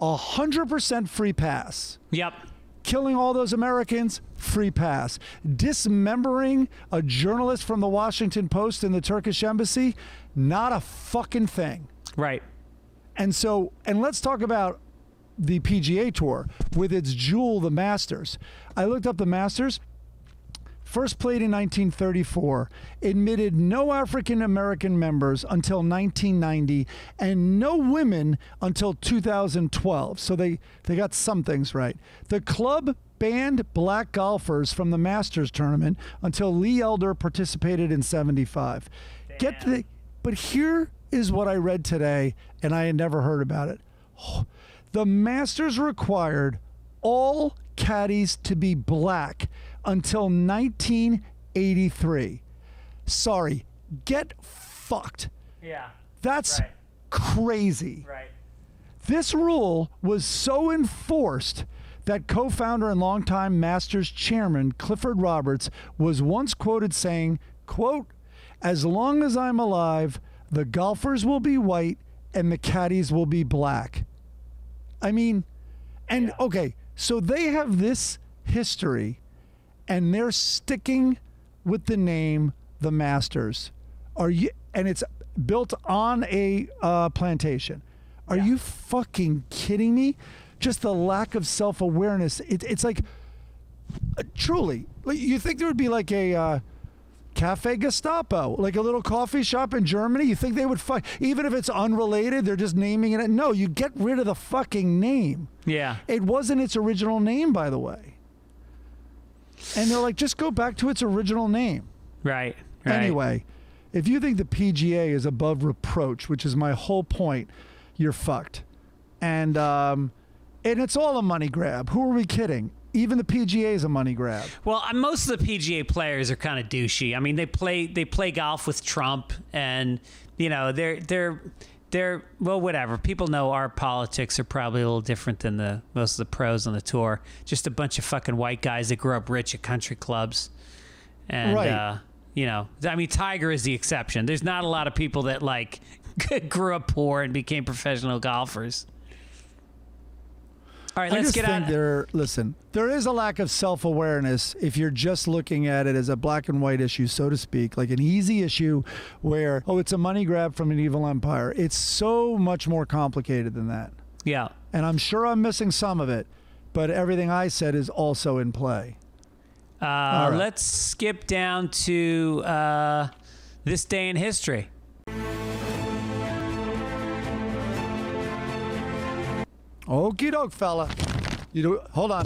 100% free pass. Yep. killing all those Americans, free pass. Dismembering a journalist from the Washington Post in the Turkish embassy, not a fucking thing. Right. And let's talk about the PGA Tour with its jewel, the Masters. I looked up the Masters. First played in 1934, admitted no African-American members until 1990, and no women until 2012. So they got some things right. The club banned black golfers from the Masters tournament until Lee Elder participated in 75. But here is what I read today, and I had never heard about it. The Masters required all caddies to be black until 1983. Sorry, get fucked. Yeah. That's crazy. Right. This rule was so enforced that co-founder and longtime Masters chairman Clifford Roberts was once quoted saying, quote, "As long as I'm alive, the golfers will be white and the caddies will be black." I mean, and okay, so they have this history and they're sticking with the name the Masters. And it's built on a plantation. Are you fucking kidding me? Just the lack of self-awareness. It's like, truly, you think there would be like a Cafe Gestapo, like a little coffee shop in Germany? You think they would fight, even if it's unrelated, they're just naming it? No, you get rid of the fucking name. Yeah. It wasn't its original name, by the way. And they're like, just go back to its original name. Right. Anyway, if you think the PGA is above reproach, which is my whole point, you're fucked. And it's all a money grab. Who are we kidding? Even the PGA is a money grab. Well, most of the PGA players are kind of douchey. I mean, they play golf with Trump, and they're well, whatever. People know our politics are probably a little different than most of the pros on the tour. Just a bunch of fucking white guys that grew up rich at country clubs, and I mean, Tiger is the exception. There's not a lot of people that like grew up poor and became professional golfers. All right, let's get out. Listen, there is a lack of self-awareness if you're just looking at it as a black and white issue, so to speak, like an easy issue where, it's a money grab from an evil empire. It's so much more complicated than that. Yeah. And I'm sure I'm missing some of it, but everything I said is also in play. Right. Let's skip down to this day in history. Okie doke, fella. Hold on.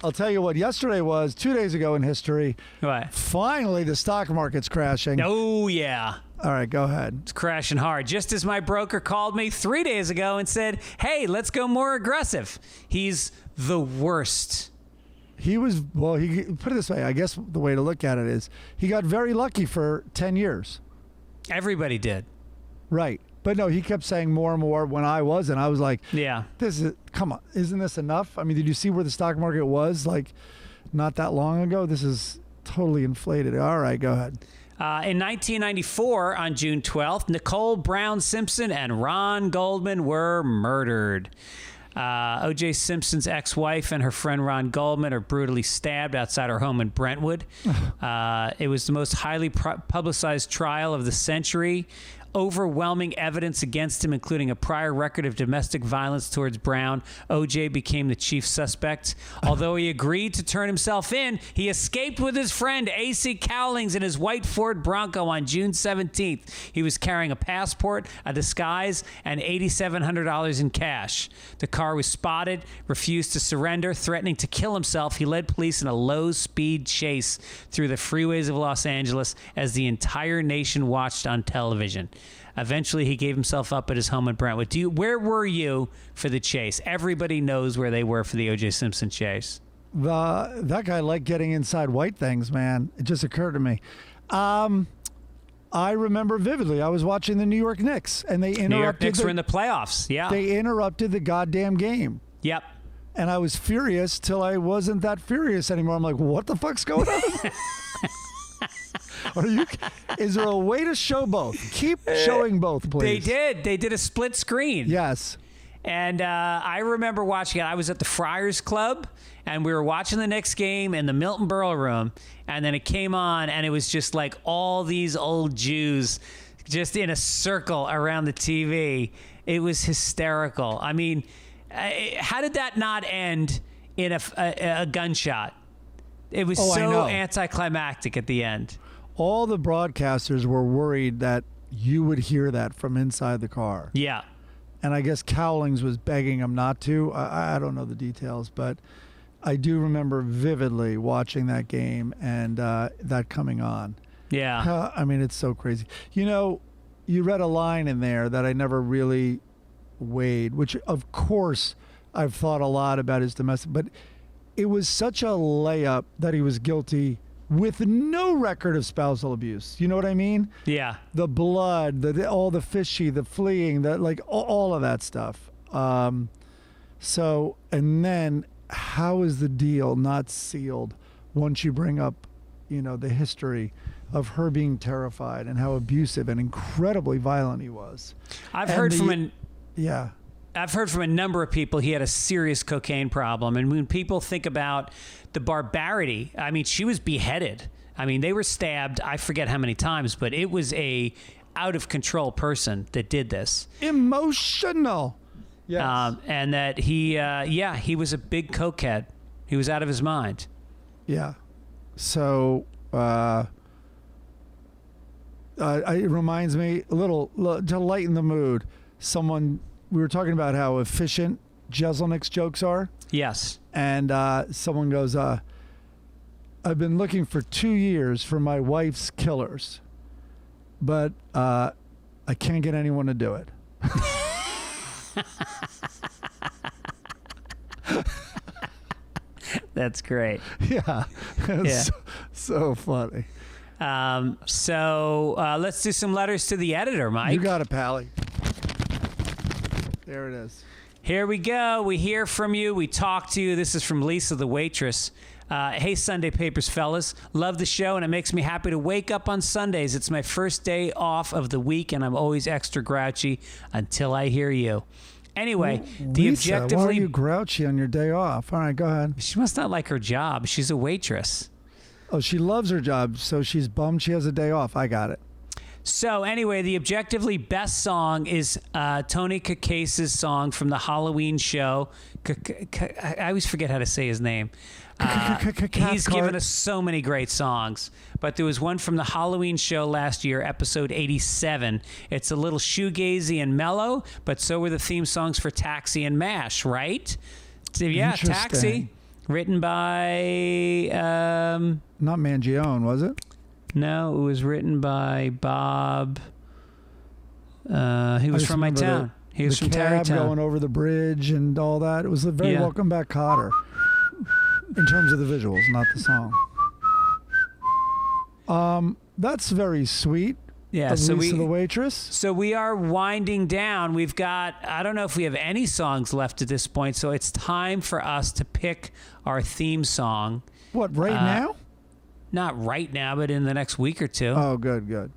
I'll tell you what yesterday was, 2 days ago in history. What? Finally, the stock market's crashing. Oh, yeah. All right, go ahead. It's crashing hard. Just as my broker called me 3 days ago and said, hey, let's go more aggressive. He's the worst. He put it this way. I guess the way to look at it is he got very lucky for 10 years. Everybody did. Right. But no, he kept saying more and more when I wasn't. I was like, come on, isn't this enough? I mean, did you see where the stock market was like not that long ago? This is totally inflated. All right, go ahead. In 1994, on June 12th, Nicole Brown Simpson and Ron Goldman were murdered. O.J. Simpson's ex-wife and her friend Ron Goldman are brutally stabbed outside her home in Brentwood. It was the most highly publicized trial of the century. Overwhelming evidence against him, including a prior record of domestic violence towards Brown. O.J. became the chief suspect. Although he agreed to turn himself in, he escaped with his friend A.C. Cowlings in his white Ford Bronco on June 17th. He was carrying a passport, a disguise, and $8,700 in cash. The car was spotted, refused to surrender, threatening to kill himself. He led police in a low-speed chase through the freeways of Los Angeles as the entire nation watched on television. Eventually, he gave himself up at his home in Brentwood. Where were you for the chase? Everybody knows where they were for the O.J. Simpson chase. That guy liked getting inside white things, man. It just occurred to me. I remember vividly. I was watching the New York Knicks, and they interrupted. New York Knicks were in the playoffs. Yeah. They interrupted the goddamn game. Yep. And I was furious till I wasn't that furious anymore. I'm like, what the fuck's going on? Is there a way to show both? Keep showing both, please. They did a split screen. Yes. And I remember watching it. I was at the Friars Club, and we were watching the Knicks game in the Milton Berle room. And then it came on, and it was just like all these old Jews just in a circle around the TV. It was hysterical. I mean, how did that not end in a gunshot? It was so anticlimactic at the end. All the broadcasters were worried that you would hear that from inside the car. Yeah. And I guess Cowlings was begging him not to. I don't know the details, but I do remember vividly watching that game and that coming on. Yeah. I mean, it's so crazy. You know, you read a line in there that I never really weighed, which, of course, I've thought a lot about his domestic, but it was such a layup that he was guilty with no record of spousal abuse. You know what I mean? Yeah. The blood, all the fishy, the fleeing, like all of that stuff. So, and then how is the deal not sealed once you bring up, you know, the history of her being terrified and how abusive and incredibly violent he was? I've heard from a number of people he had a serious cocaine problem. And when people think about the barbarity, I mean, she was beheaded. I mean, they were stabbed, I forget how many times, but it was a out of control person that did this. Emotional. Yes. And that he was a big cokehead. He was out of his mind. Yeah. So, it reminds me a little to lighten the mood. We were talking about how efficient Jeselnik's jokes are. Yes. And someone goes, I've been looking for 2 years for my wife's killers, but I can't get anyone to do it. That's great. Yeah. So funny. So let's do some letters to the editor, Mike. You got it, Pally. There it is. Here we go. We hear from you. We talk to you. This is from Lisa, the waitress. Hey, Sunday Papers fellas. Love the show, and it makes me happy to wake up on Sundays. It's my first day off of the week, and I'm always extra grouchy until I hear you. Anyway, the Lisa, objectively... why are you grouchy on your day off? All right, go ahead. She must not like her job. She's a waitress. Oh, she loves her job, so she's bummed she has a day off. I got it. So anyway, the objectively best song is Tony Kacase's song from the Halloween show. I always forget how to say his name. He's given us so many great songs, but there was one from the Halloween show last year, episode 87. It's a little shoegazy and mellow, but so were the theme songs for Taxi and MASH, right? So, yeah, Taxi, written by... Not Mangione, was it? No, it was written by Bob. He was from my town. He was from Tarrytown. Going over the bridge and all that. It was a very Welcome Back Kotter. In terms of the visuals, not the song. That's very sweet. Yeah, so Lisa the waitress. So we are winding down. We've got, I don't know if we have any songs left at this point, so it's time for us to pick our theme song. What, right now? Not right now, but in the next week or two. Oh, good.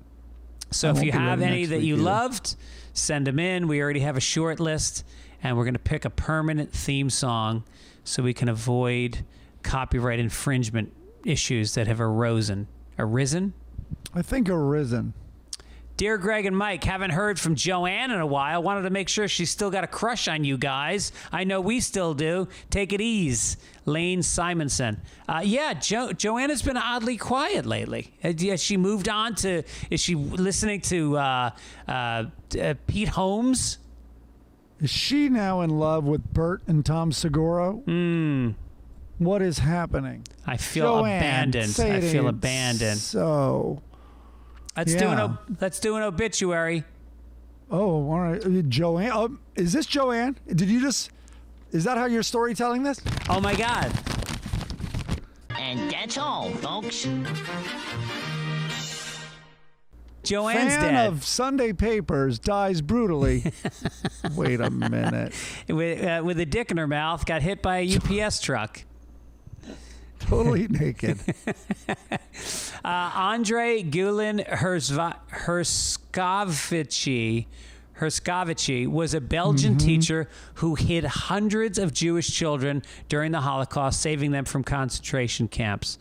So if you have any that you loved, send them in. We already have a short list, and we're going to pick a permanent theme song so we can avoid copyright infringement issues that have arisen? I think arisen. Dear Greg and Mike, haven't heard from Joanne in a while. Wanted to make sure she's still got a crush on you guys. I know we still do. Take it easy. Lane Simonson. Joanna's been oddly quiet lately. Has she moved on to, is she listening to Pete Holmes? Is she now in love with Bert and Tom Segura? What is happening? I feel abandoned. I feel abandoned. So... Let's do an obituary. Oh, all right. Joanne. Oh, is this Joanne? Is that how you're storytelling this? Oh, my God. And that's all, folks. Joanne's Fan dead. of Sunday Papers dies brutally. Wait a minute. With a dick in her mouth, got hit by a UPS truck. Totally naked. Andre Gulen Herskovici Herskovitchy was a Belgian teacher who hid hundreds of Jewish children during the Holocaust, saving them from concentration camps.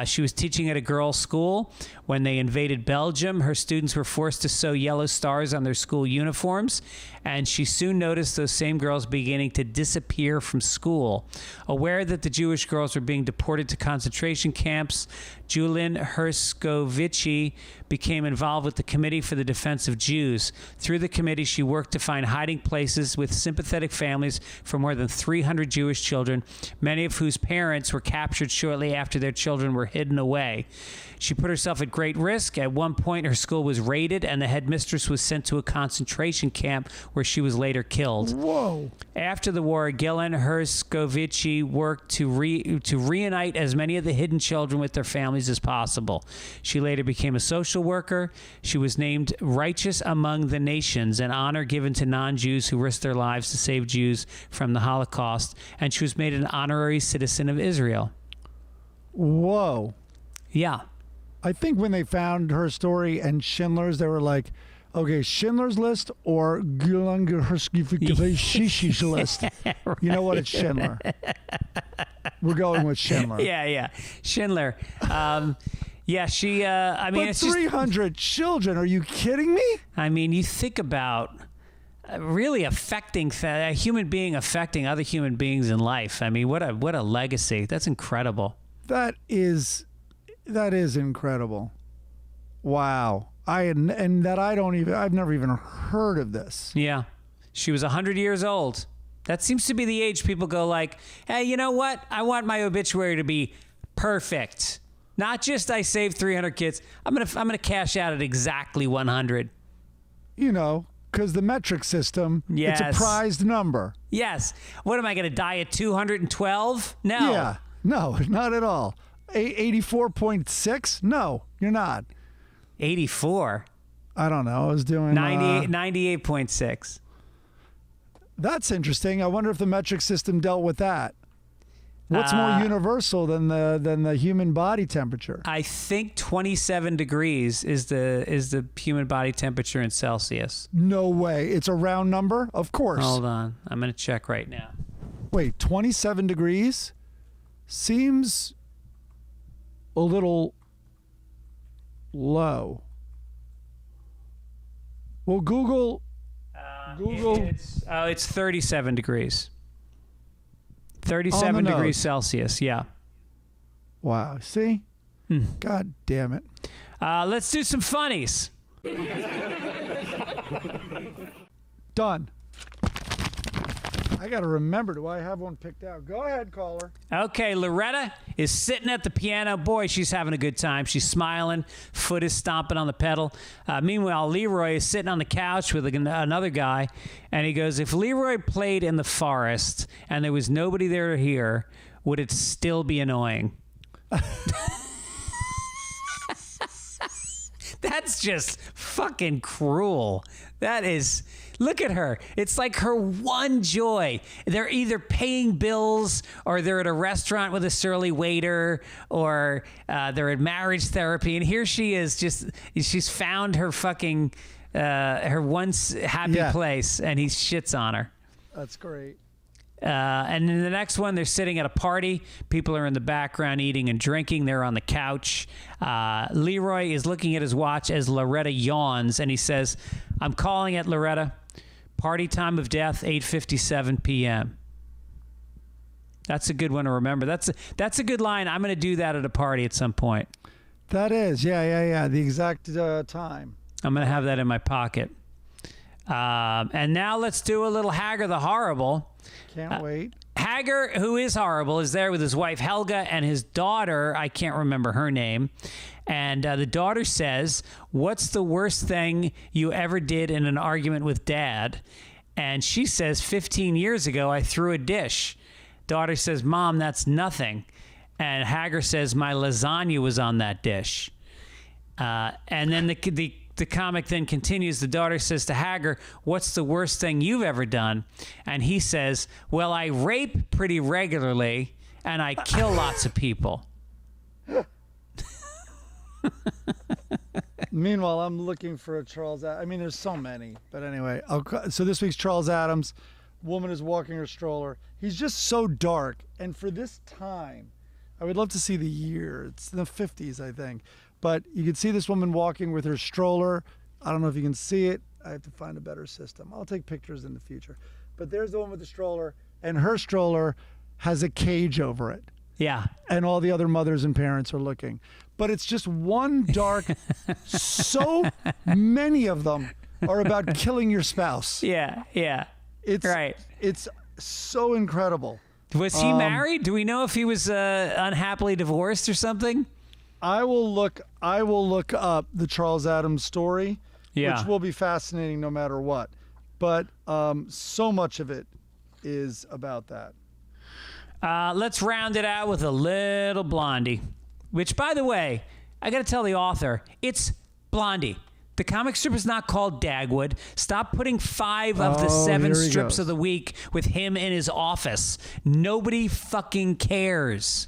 She was teaching at a girls' school. When they invaded Belgium, her students were forced to sew yellow stars on their school uniforms, and she soon noticed those same girls beginning to disappear from school. Aware that the Jewish girls were being deported to concentration camps, Julien Herskovitchy became involved with the Committee for the Defense of Jews. Through the committee, she worked to find hiding places with sympathetic families for more than 300 Jewish children, many of whose parents were captured shortly after their children were hidden away. She put herself at great risk. At one point, her school was raided, and the headmistress was sent to a concentration camp where she was later killed. Whoa. After the war, Gillen Herskovitchy worked to reunite as many of the hidden children with their families as possible. She later became a social worker. She was named Righteous Among the Nations, an honor given to non-Jews who risked their lives to save Jews from the Holocaust, and she was made an honorary citizen of Israel. Whoa. Yeah. I think when they found her story and Schindler's, they were like, okay, Schindler's List or Shishi's List. You know what? It's Schindler. We're going with Schindler. Yeah. Schindler. Yeah, she, I mean, But it's 300 children. Are you kidding me? I mean, you think about really affecting a human being affecting other human beings in life. I mean, what a legacy. That's incredible. That is incredible. Wow. I've never even heard of this. Yeah. She was 100 years old. That seems to be the age people go like, hey, you know what? I want my obituary to be perfect. Not just I saved 300 kids. I'm gonna cash out at exactly 100. You know, because the metric system, Yes. it's a prized number. Yes. What am I gonna die at 212? No. Yeah. No, not at all. 84.6? No, you're not. 84. I don't know. I was doing 98.6. That's interesting. I wonder if the metric system dealt with that. What's more universal than the human body temperature? I think 27 degrees is the human body temperature in Celsius. No way. It's a round number? Of course. Hold on. I'm going to check right now. Wait, 27 degrees seems a little low. Well, Google. It's 37 degrees. 37 degrees Celsius, yeah. Wow. See? God damn it. Let's do some funnies. Done. I got to remember. Do I have one picked out? Go ahead, caller. Okay, Loretta is sitting at the piano. Boy, she's having a good time. She's smiling. Foot is stomping on the pedal. Meanwhile, Leroy is sitting on the couch with another guy, and he goes, if Leroy played in the forest and there was nobody there to hear, would it still be annoying? That's just fucking cruel. That is, look at her. It's like her one joy. They're either paying bills or they're at a restaurant with a surly waiter or they're at marriage therapy. And here she is she's found her fucking, her once happy place and he shits on her. That's great. And in the next one, they're sitting at a party. People are in the background eating and drinking. They're on the couch. Leroy is looking at his watch as Loretta yawns, and he says, I'm calling it, Loretta. Party time of death, 8:57 p.m. That's a good one to remember. That's a good line. I'm going to do that at a party at some point. That is. Yeah. The exact time. I'm going to have that in my pocket. And now let's do a little Hager the Horrible. Can't wait. Hager, who is horrible, is there with his wife Helga and his daughter. I can't remember her name. And the daughter says, what's the worst thing you ever did in an argument with Dad? And she says, 15 years ago, I threw a dish. Daughter says, Mom, that's nothing. And Hager says, my lasagna was on that dish. And then the comic then continues. The daughter says to Hager, what's the worst thing you've ever done? And he says, well, I rape pretty regularly and I kill lots of people. Meanwhile, I'm looking for a Charles. I mean, there's so many, but anyway. So this week's Charles Adams. Woman is walking her stroller. He's just so dark, and for this time, I would love to see the year. It's in the 50s, I think. But you can see this woman walking with her stroller. I don't know if you can see it. I have to find a better system. I'll take pictures in the future. But there's the one with the stroller, and her stroller has a cage over it. Yeah. And all the other mothers and parents are looking. But it's just one dark, so many of them are about killing your spouse. Yeah. It's right. It's so incredible. Was he married? Do we know if he was unhappily divorced or something? I will look up the Charles Adams story, Yeah. which will be fascinating no matter what. But so much of it is about that. Let's round it out with a little Blondie, which, by the way, I got to tell the author, it's Blondie. The comic strip is not called Dagwood. Stop putting 5 of the 7 strips of the week with him in his office. Nobody fucking cares.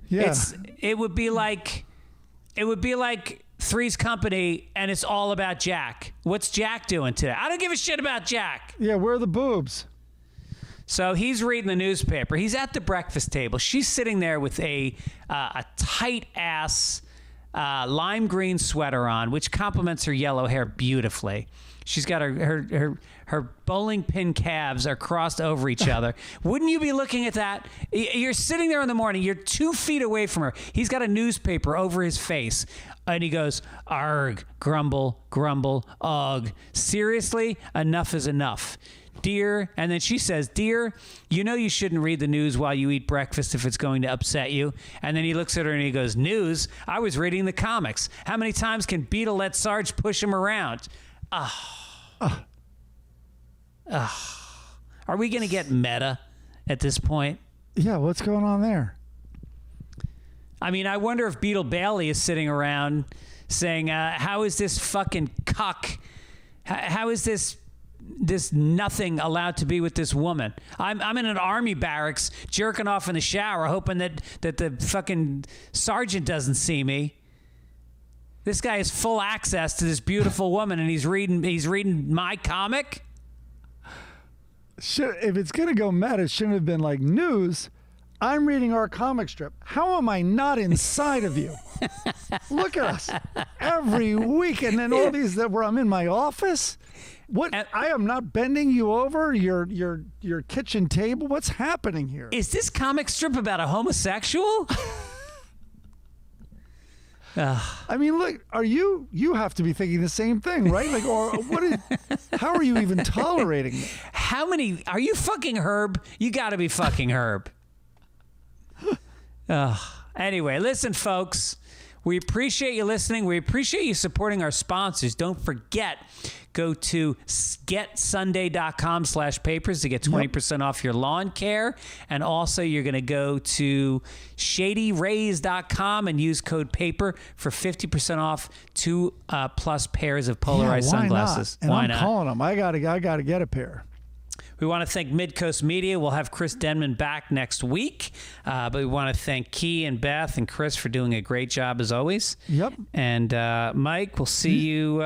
Yeah. It would be like Three's Company, and it's all about Jack. What's Jack doing today? I don't give a shit about Jack. Yeah, where are the boobs? So he's reading the newspaper. He's at the breakfast table. She's sitting there with a tight ass lime green sweater on, which complements her yellow hair beautifully. She's got her bowling pin calves are crossed over each other. Wouldn't you be looking at that? You're sitting there in the morning. You're 2 feet away from her. He's got a newspaper over his face. And he goes, arg, grumble, grumble, ugh. Seriously, enough is enough. Dear, and then she says, dear, you know you shouldn't read the news while you eat breakfast if it's going to upset you. And then he looks at her and he goes, news? I was reading the comics. How many times can Beetle let Sarge push him around? Are we going to get meta at this point? Yeah, what's going on there? I mean, I wonder if Beetle Bailey is sitting around saying, how is this fucking cuck? How is this nothing allowed to be with this woman? I'm in an army barracks jerking off in the shower hoping that the fucking sergeant doesn't see me. This guy has full access to this beautiful woman and he's reading my comic. If it's going to go meta, it shouldn't have been like news. I'm reading our comic strip. How am I not inside of you? Look at us every week. And then all these where I'm in my office. What? I am not bending you over your kitchen table. What's happening here? Is this comic strip about a homosexual? I mean, look, you have to be thinking the same thing, right? Like, or how are you even tolerating it? How many, are you fucking Herb? You got to be fucking Herb. Anyway, listen, folks, we appreciate you listening. We appreciate you supporting our sponsors. Don't forget, go to getsunday.com/papers to get 20% off your lawn care. And also, you're going to go to shadyrays.com and use code PAPER for 50% off 2+ pairs of polarized sunglasses. Not? And why I'm not? calling them. I gotta get a pair. We want to thank Midcoast Media. We'll have Chris Denman back next week. But we want to thank Key and Beth and Chris for doing a great job as always. Yep. And Mike, we'll see you.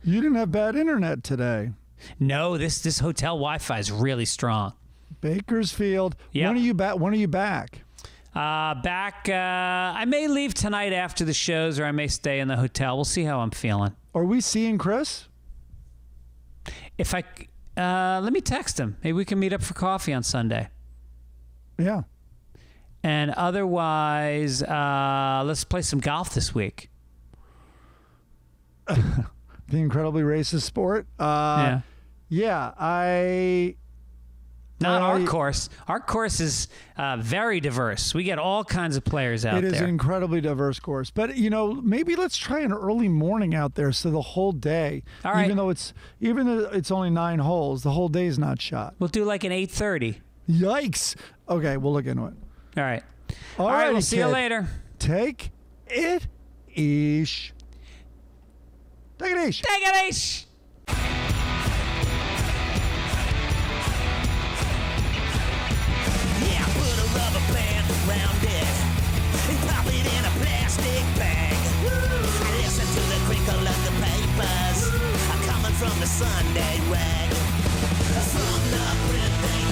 You didn't have bad internet today. No, this hotel Wi-Fi is really strong. Bakersfield. Yep. When are you back? I may leave tonight after the shows, or I may stay in the hotel. We'll see how I'm feeling. Are we seeing Chris? If I... let me text him. Maybe we can meet up for coffee on Sunday. Yeah. And otherwise, let's play some golf this week. The incredibly racist sport. Yeah. Yeah. Not our course. Our course is very diverse. We get all kinds of players out there. It is an incredibly diverse course. But, maybe let's try an early morning out there so the whole day, all right. even though it's only 9 holes, the whole day is not shot. We'll do like an 8:30. Yikes. Okay, we'll look into it. All right. All right, right, we'll see you later. Take it easy. Take it easy. Take it easy. Yeah, put a rubber band around it and pop it in a plastic bag. Listen to the crinkle rag. From the Brit they